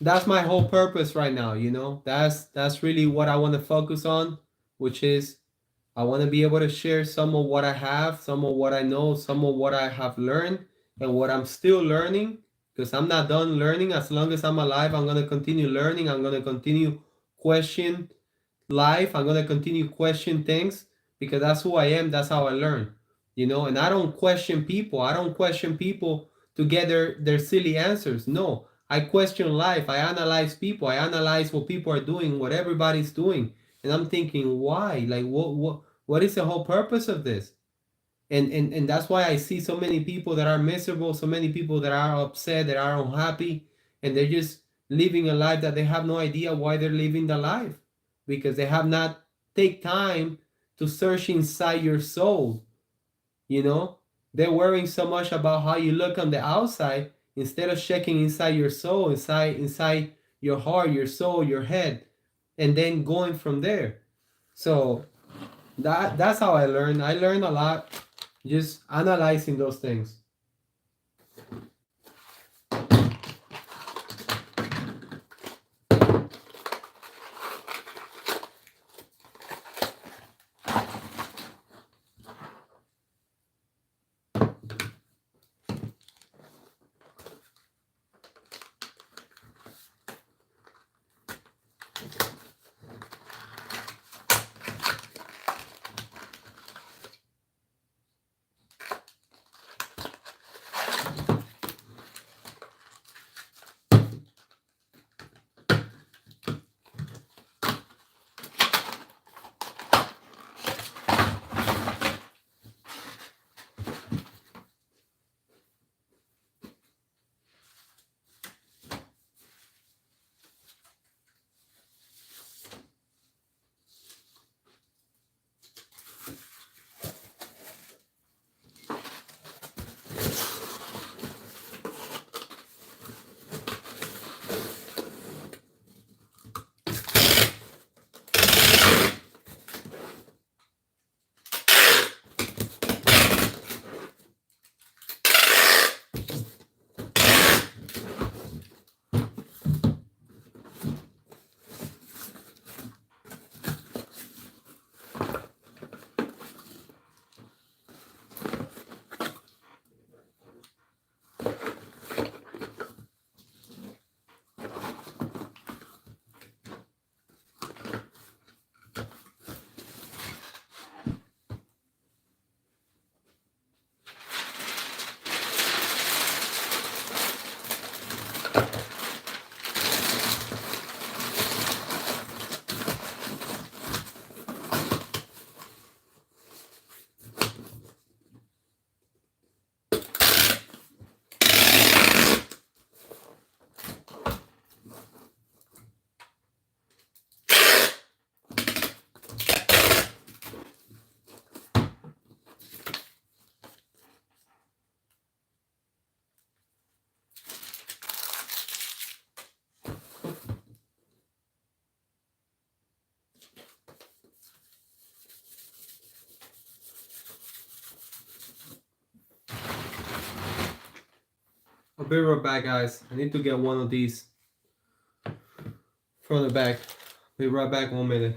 that's my whole purpose right now, you know. That's really what I want to focus on, which is I want to be able to share some of what I have, some of what I know, some of what I have learned, and what I'm still learning, because I'm not done learning. As long as I'm alive, I'm going to continue learning. I'm going to continue question life. I'm going to continue question things, because that's who I am. That's how I learn, you know. And I don't question people. I don't question people to get their silly answers. No, I question life. I analyze people. I analyze what people are doing, what everybody's doing, and I'm thinking, why? Like, what is the whole purpose of this? And that's why I see so many people that are miserable, so many people that are upset, that are unhappy, and they're just living a life that they have no idea why they're living the life, because they have not take time to search inside your soul, you know. They're worrying so much about how you look on the outside instead of checking inside your soul, inside your heart, your soul, your head, and then going from there. So that's how I learn. I learn a lot just analyzing those things. I'll be right back, guys. I need to get one of these from the back. Be right back, 1 minute.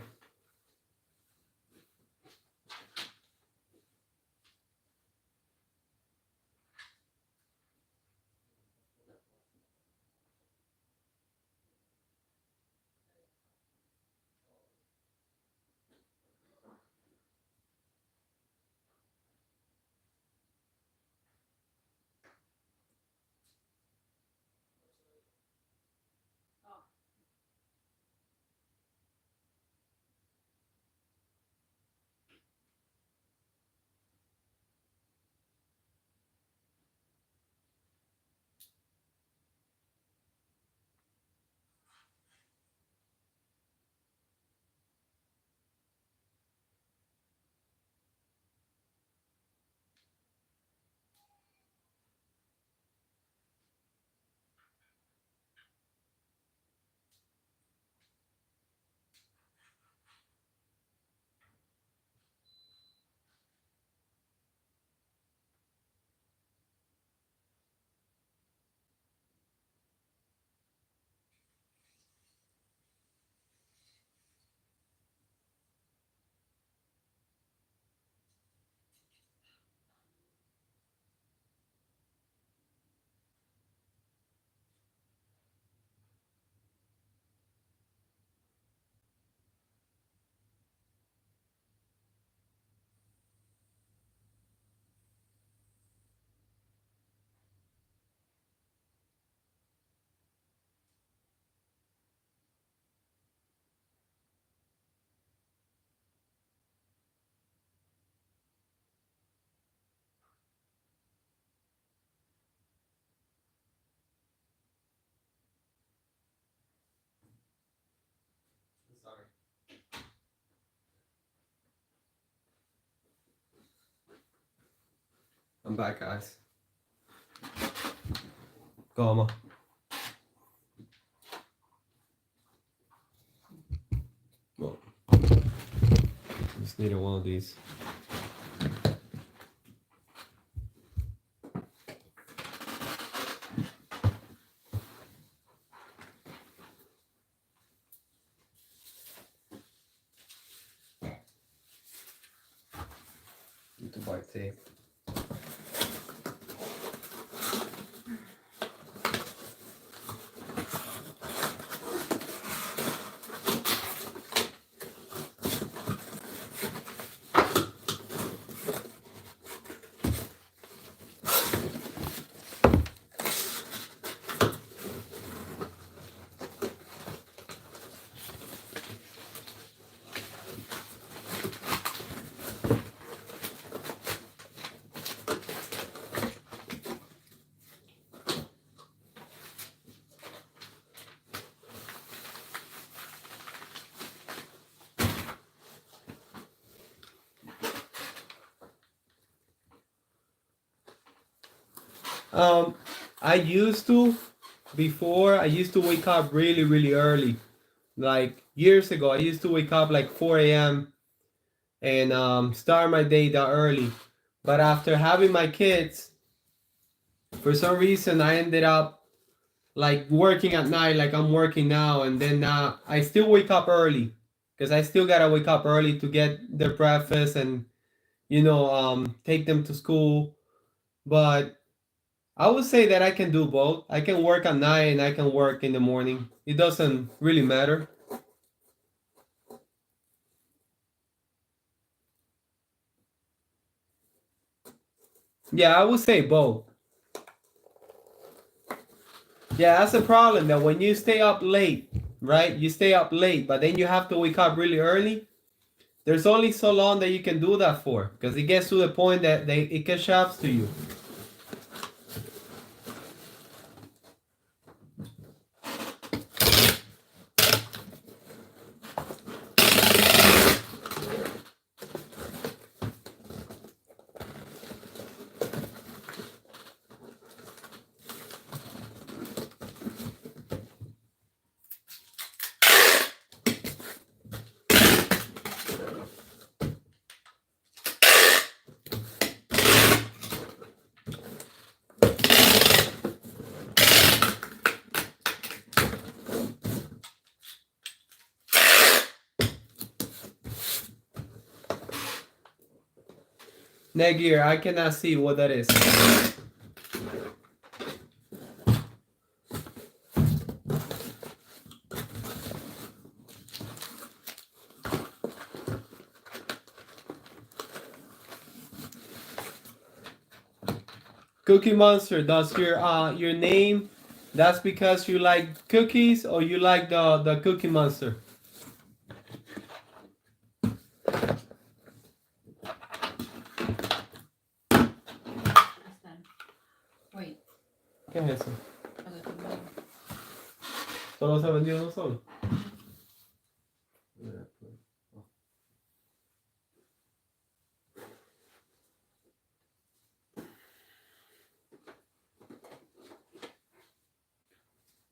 I'm back, guys. Calma. Well, just needed one of these. Need to buy tape. I used to, before, I used to wake up really, really early. Like years ago, I used to wake up like 4 a.m. and start my day that early. But after having my kids, for some reason, I ended up like working at night, like I'm working now. And then I still wake up early because I still gotta wake up early to get their breakfast and, take them to school. But I would say that I can do both. I can work at night and I can work in the morning. It doesn't really matter. Yeah, I would say both. Yeah, that's the problem that when you stay up late, right? You stay up late, but then you have to wake up really early. There's only so long that you can do that for because it gets to the point that it catches up to you. Negir, I cannot see what that is. Cookie Monster, does your name, that's because you like cookies or you like the Cookie Monster? Wait. ¿Qué es eso? ¿Solo se ha vendido uno solo?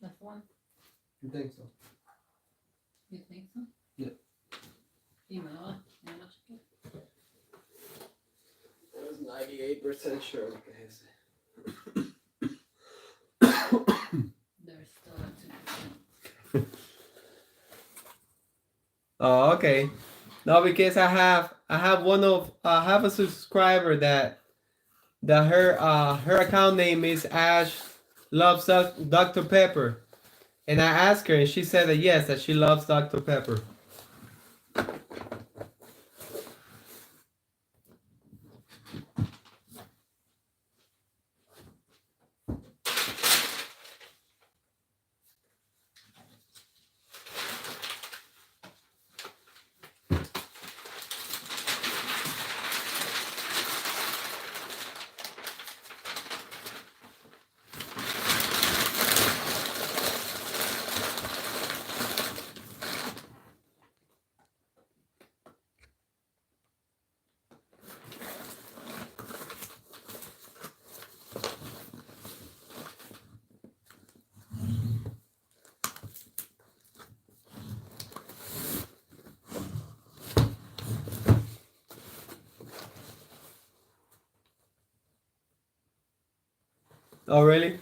That's the one? I think so. You think so? Yeah. Email it. And let's get I was 98% sure que es ese. There's still a 2%. Oh, okay. No, because I have a subscriber that her account name is Ash loves Dr. Pepper, and I asked her and she said that yes, that she loves Dr. Pepper. Oh, really?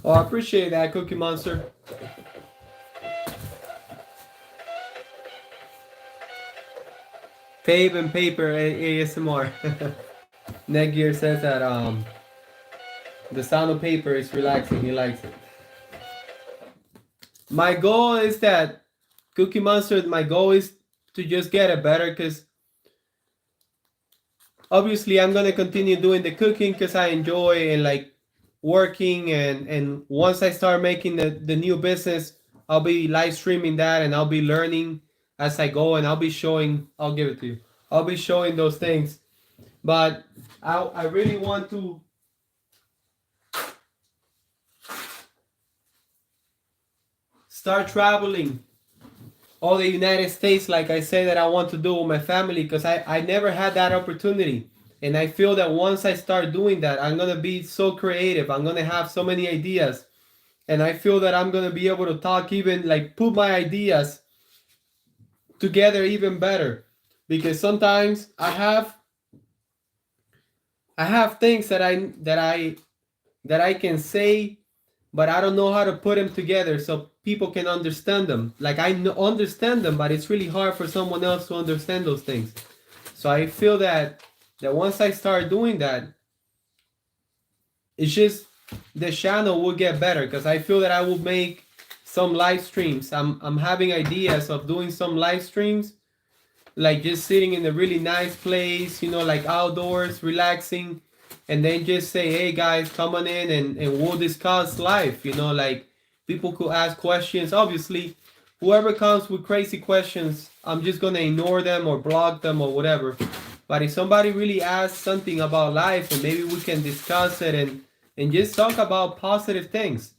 Oh, I appreciate that, Cookie Monster. Pape and Paper ASMR. Netgear says that the sound of paper is relaxing. He likes it. My goal is that Cookie Monster. My goal is to just get it better, because obviously I'm gonna continue doing the cooking because I enjoy and like working, and once I start making the new business, I'll be live streaming that, and I'll be learning as I go, and I'll be showing. I'll give it to you. I'll be showing those things, but I really want to start traveling all the United States, like I say that I want to do with my family, because I never had that opportunity. And I feel that once I start doing that, I'm going to be so creative. I'm going to have so many ideas. And I feel that I'm going to be able to talk, even like put my ideas together even better. Because sometimes I have things that I can say, but I don't know how to put them together so people can understand them. Like I understand them, but it's really hard for someone else to understand those things. So I feel that once I start doing that, it's just the channel will get better, because I feel that I will make some live streams. I'm having ideas of doing some live streams, like just sitting in a really nice place, like outdoors, relaxing, and then just say, hey guys, come on in, and we'll discuss life, like people could ask questions. Obviously, whoever comes with crazy questions, I'm just gonna ignore them or block them or whatever. But if somebody really asks something about life, and maybe we can discuss it, and just talk about positive things.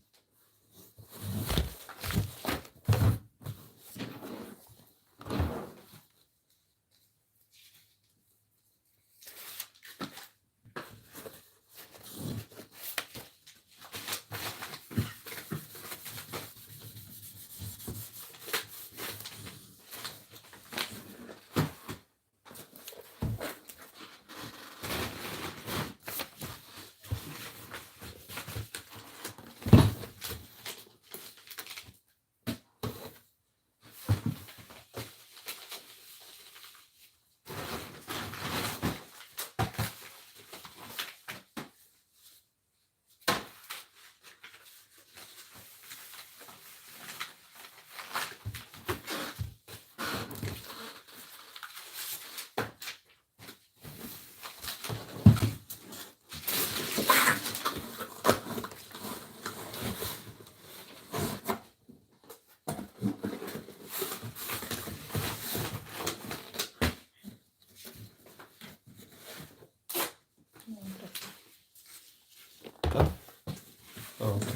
Huh? Oh, okay.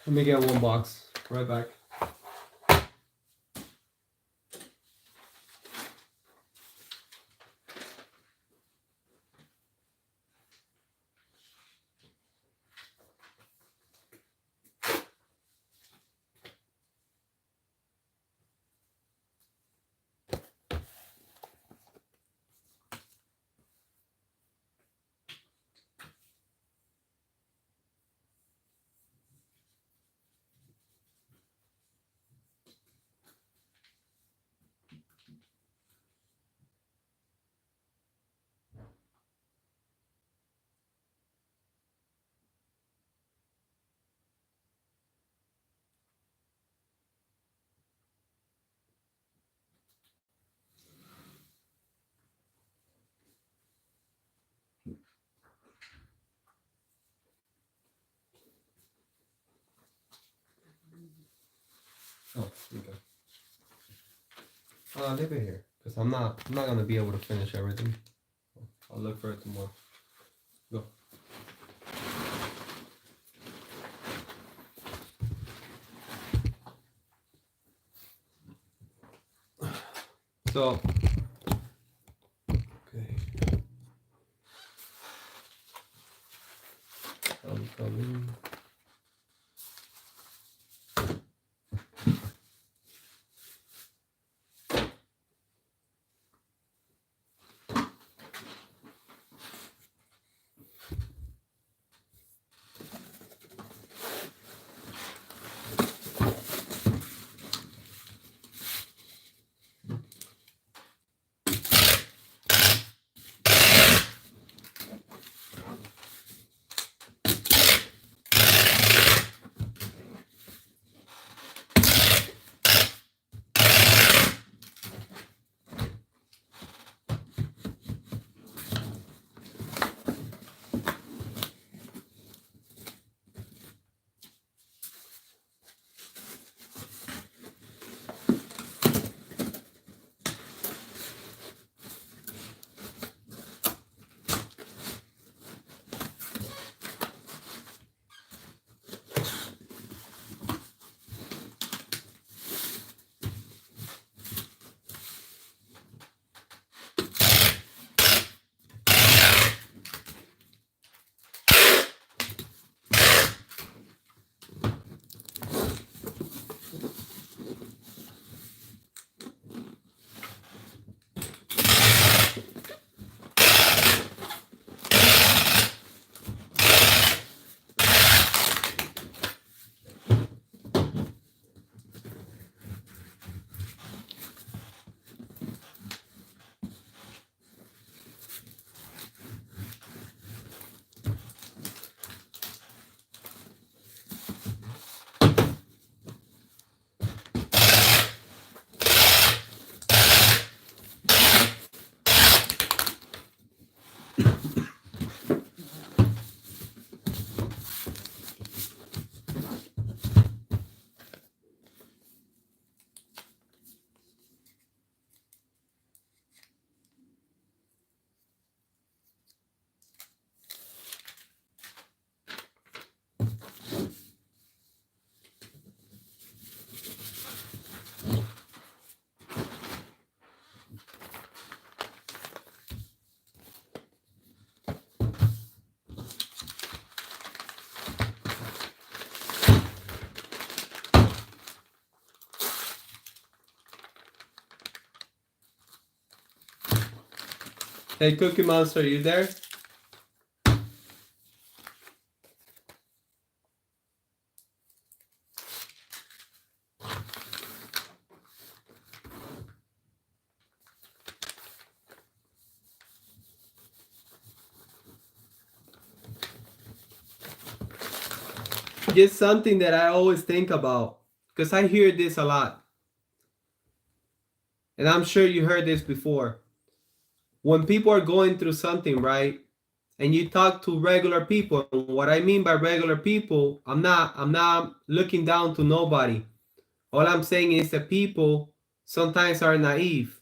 Let me get one box. Right back. Oh, okay. Leave it here because I'm not gonna be able to finish everything. I'll look for it tomorrow. Go. So, okay. I'm coming. Hey, Cookie Monster, you there? Just something that I always think about because I hear this a lot. And I'm sure you heard this before. When people are going through something, right? And you talk to regular people, what I mean by regular people, I'm not looking down to nobody. All I'm saying is that people sometimes are naive.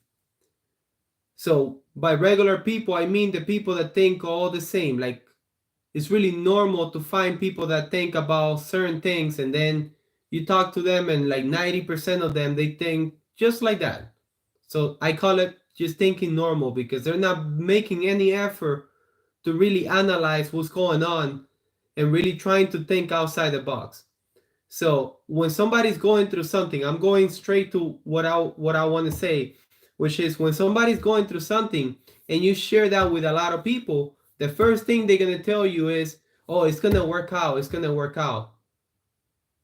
So by regular people, I mean the people that think all the same. Like it's really normal to find people that think about certain things, and then you talk to them, and like 90% of them they think just like that. So I call it just thinking normal because they're not making any effort to really analyze what's going on and really trying to think outside the box. So when somebody's going through something, I'm going straight to what I want to say, which is when somebody's going through something and you share that with a lot of people, the first thing they're gonna tell you is, "Oh, it's gonna work out. It's gonna work out,"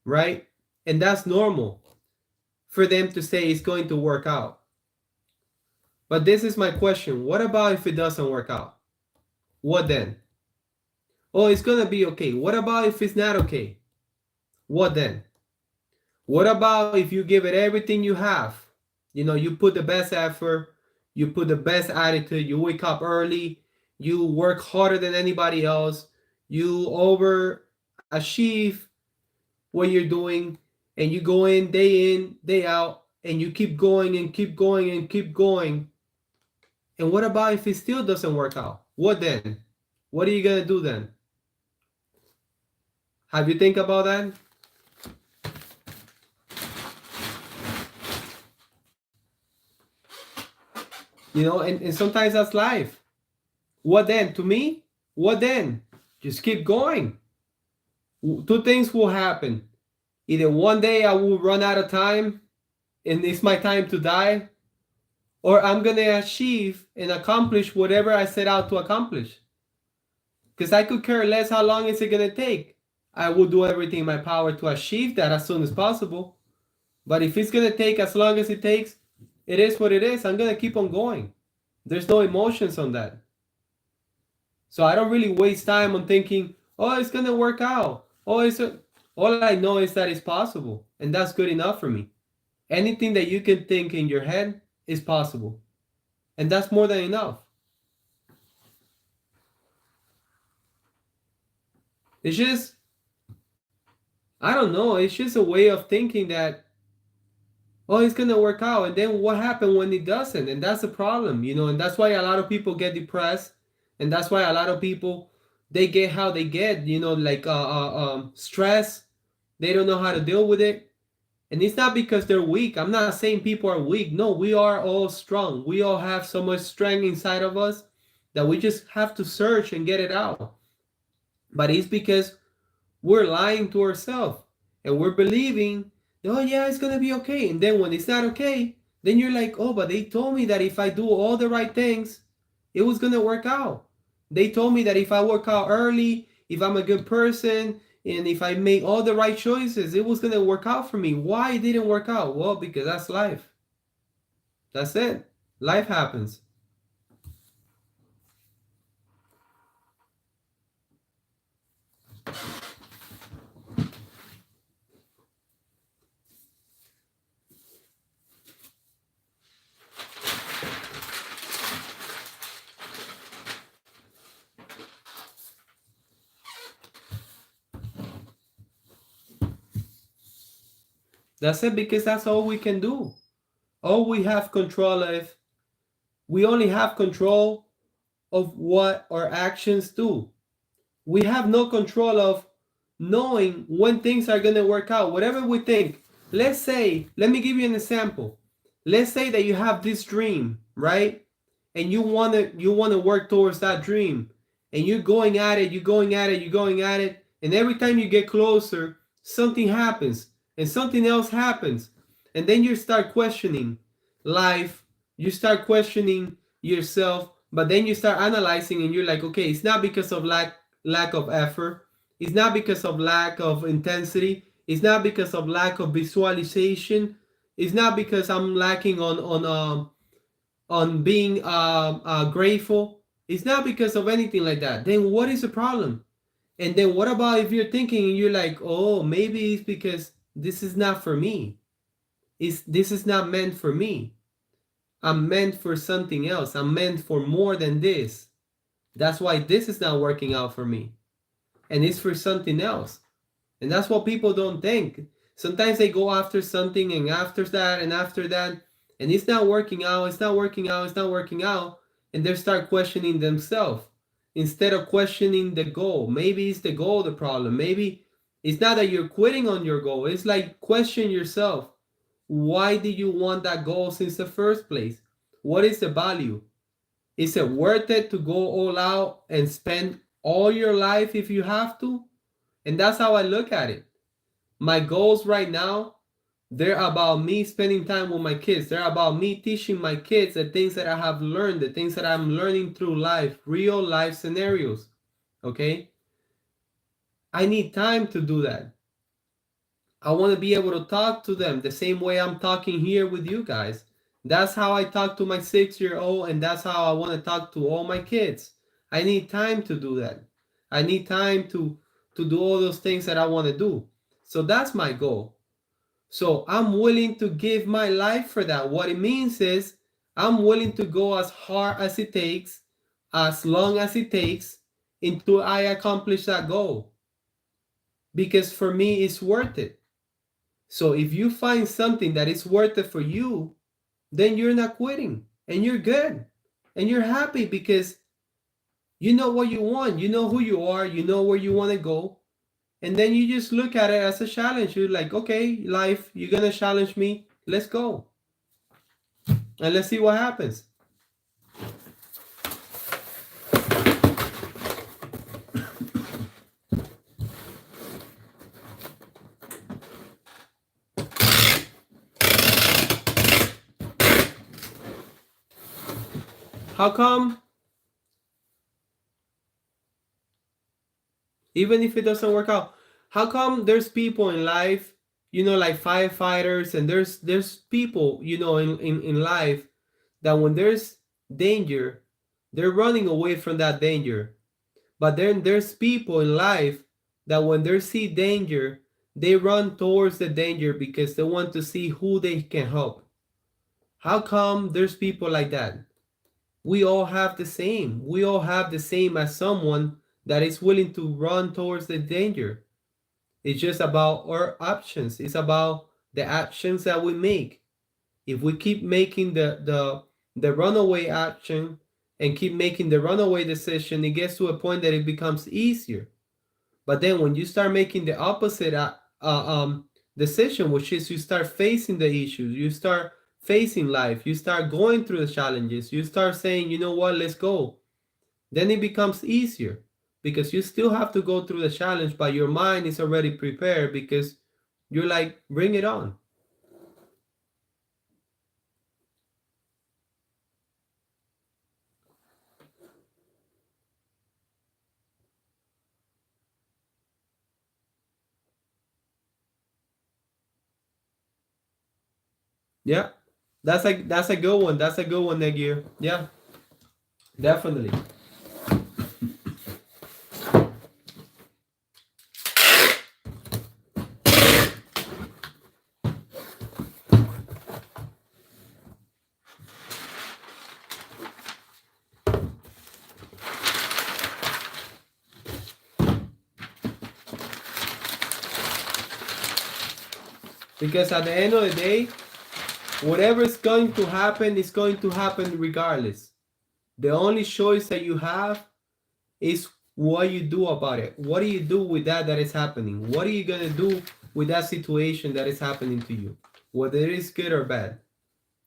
right? And that's normal for them to say it's going to work out. But this is my question: what about if it doesn't work out? What then? Oh, it's gonna be okay. What about if it's not okay? What then? What about if you give it everything you have? You know, you put the best effort, you put the best attitude, you wake up early, you work harder than anybody else, you overachieve what you're doing, and you go in, day out, and you keep going and keep going and keep going. And what about if it still doesn't work out? What then? What are you gonna do then? Have you think about that? You know, and sometimes that's life. What then? To me, what then? Just keep going. Two things will happen. Either one day I will run out of time and it's my time to die, or I'm going to achieve and accomplish whatever I set out to accomplish. Because I could care less how long is it going to take. I will do everything in my power to achieve that as soon as possible. But if it's going to take as long as it takes, it is what it is. I'm going to keep on going. There's no emotions on that. So I don't really waste time on thinking, oh, it's going to work out. All I know is that it's possible. And that's good enough for me. Anything that you can think in your head is possible. And that's more than enough. It's just, I don't know. It's just a way of thinking that, oh, it's going to work out. And then what happened when it doesn't? And that's the problem, you know, and that's why a lot of people get depressed. And that's why a lot of people, they get how they get, you know, like stress. They don't know how to deal with it. And it's not because they're weak. I'm not saying people are weak. No, we are all strong. We all have so much strength inside of us that we just have to search and get it out. But it's because we're lying to ourselves and we're believing, oh yeah, it's going to be okay. And then when it's not okay, then you're like, oh, but they told me that if I do all the right things, it was going to work out. They told me that if I work out early, if I'm a good person, and if I make all the right choices, it was going to work out for me. Why it didn't work out? Well, because that's life. That's it. Life happens. That's it, because that's all we can do. All we have control of, we only have control of what our actions do. We have no control of knowing when things are going to work out. Whatever we think, let's say, let me give you an example. Let's say that you have this dream, right? And you want to work towards that dream. And you're going at it, and every time you get closer, something happens and something else happens. And then you start questioning life, you start questioning yourself, but then you start analyzing and you're like, okay, it's not because of lack of effort, it's not because of lack of intensity, it's not because of lack of visualization, it's not because I'm lacking on being grateful, it's not because of anything like that. Then what is the problem? And then what about if you're thinking and you're like, oh, maybe it's because this is not for me, this is not meant for me, I'm meant for something else, I'm meant for more than this, that's why this is not working out for me, and it's for something else. And that's what people don't think. Sometimes they go after something and after that and after that, and it's not working out, it's not working out, it's not working out, and they start questioning themselves instead of questioning the goal. Maybe it's the goal the problem. Maybe it's not that you're quitting on your goal. It's like, question yourself. Why did you want that goal since the first place? What is the value? Is it worth it to go all out and spend all your life if you have to? And that's how I look at it. My goals right now, they're about me spending time with my kids. They're about me teaching my kids the things that I have learned, the things that I'm learning through life, real life scenarios. Okay? I need time to do that. I want to be able to talk to them the same way I'm talking here with you guys. That's how I talk to my 6-year-old, and that's how I want to talk to all my kids. I need time to do that. I need time to do all those things that I want to do. So that's my goal. So I'm willing to give my life for that. What it means is I'm willing to go as hard as it takes, as long as it takes, until I accomplish that goal. Because for me, it's worth it. So if you find something that is worth it for you, then you're not quitting and you're good and you're happy because you know what you want, you know who you are, you know where you want to go. And then you just look at it as a challenge. You're like, okay, life, you're going to challenge me. Let's go. And let's see what happens. How come, even if it doesn't work out, how come there's people in life, like firefighters, and there's people, in life that when there's danger, they're running away from that danger. But then there's people in life that when they see danger, they run towards the danger because they want to see who they can help. How come there's people like that? We all have the same. We all have the same as someone that is willing to run towards the danger. It's just about our options. It's about the actions that we make. If we keep making the runaway action and keep making the runaway decision, it gets to a point that it becomes easier. But then when you start making the opposite decision, which is you start facing the issues, you start facing life, you start going through the challenges, you start saying, you know what, let's go. Then it becomes easier because you still have to go through the challenge, but your mind is already prepared because you're like, bring it on. Yeah, that's a good one. That's a good one, Negir. Yeah, definitely. Because at the end of the day, whatever is going to happen is going to happen regardless. The only choice that you have is what you do about it. What do you do with that is happening? What are you going to do with that situation that is happening to you? Whether it is good or bad.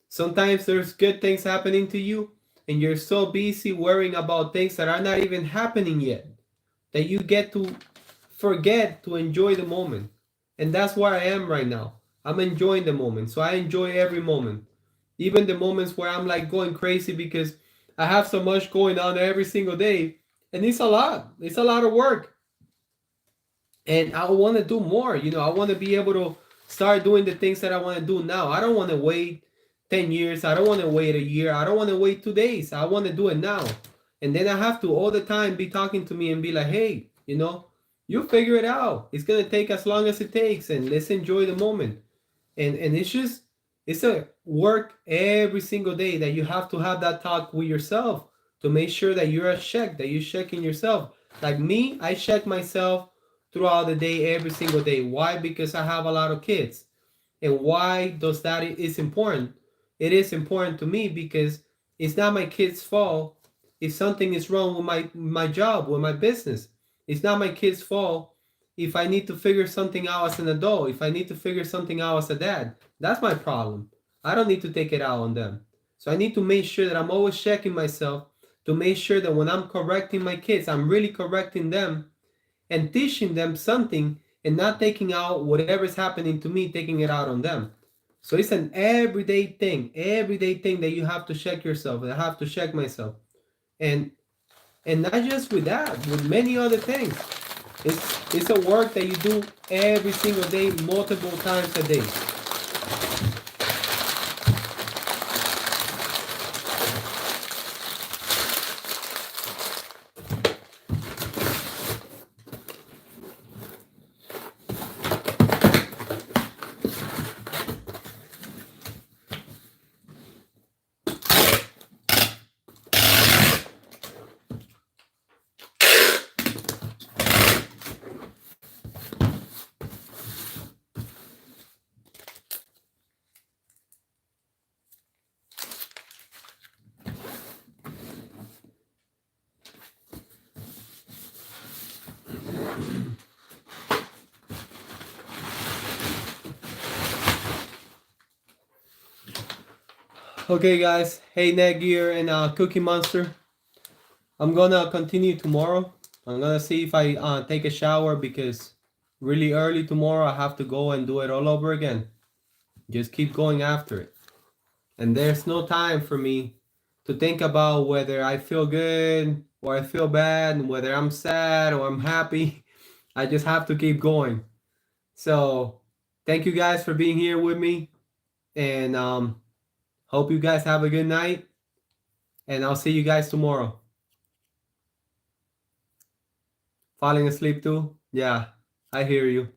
Sometimes there's good things happening to you and you're so busy worrying about things that are not even happening yet that you get to forget to enjoy the moment. And that's where I am right now. I'm enjoying the moment. So I enjoy every moment. Even the moments where I'm like going crazy because I have so much going on every single day. And it's a lot. It's a lot of work. And I want to do more. I want to be able to start doing the things that I want to do now. I don't want to wait 10 years. I don't want to wait a year. I don't want to wait 2 days. I want to do it now. And then I have to all the time be talking to me and be like, hey, you figure it out. It's going to take as long as it takes. And let's enjoy the moment. And it's a work every single day that you have to have that talk with yourself to make sure that you're that you're checking yourself. Like me, I check myself throughout the day, every single day. Why? Because I have a lot of kids. And why does that is important? It is important to me because it's not my kids' fault if something is wrong with my job, with my business. It's not my kids' fault if I need to figure something out as an adult, if I need to figure something out as a dad. That's my problem. I don't need to take it out on them. So I need to make sure that I'm always checking myself to make sure that when I'm correcting my kids, I'm really correcting them and teaching them something and not taking out whatever's happening to me, taking it out on them. So it's an everyday thing that you have to check yourself. I have to check myself. And not just with that, with many other things. It's a work that you do every single day, multiple times a day. Okay, guys. Hey, Netgear and Cookie Monster. I'm gonna continue tomorrow. I'm gonna see if I take a shower because really early tomorrow I have to go and do it all over again. Just keep going after it. And there's no time for me to think about whether I feel good or I feel bad, whether I'm sad or I'm happy. I just have to keep going. So thank you guys for being here with me. And hope you guys have a good night. And I'll see you guys tomorrow. Falling asleep too? Yeah, I hear you.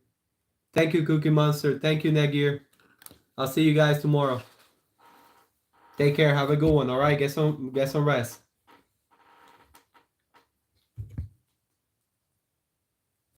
Thank you, Cookie Monster. Thank you, Netgear. I'll see you guys tomorrow. Take care. Have a good one. All right. Get some rest.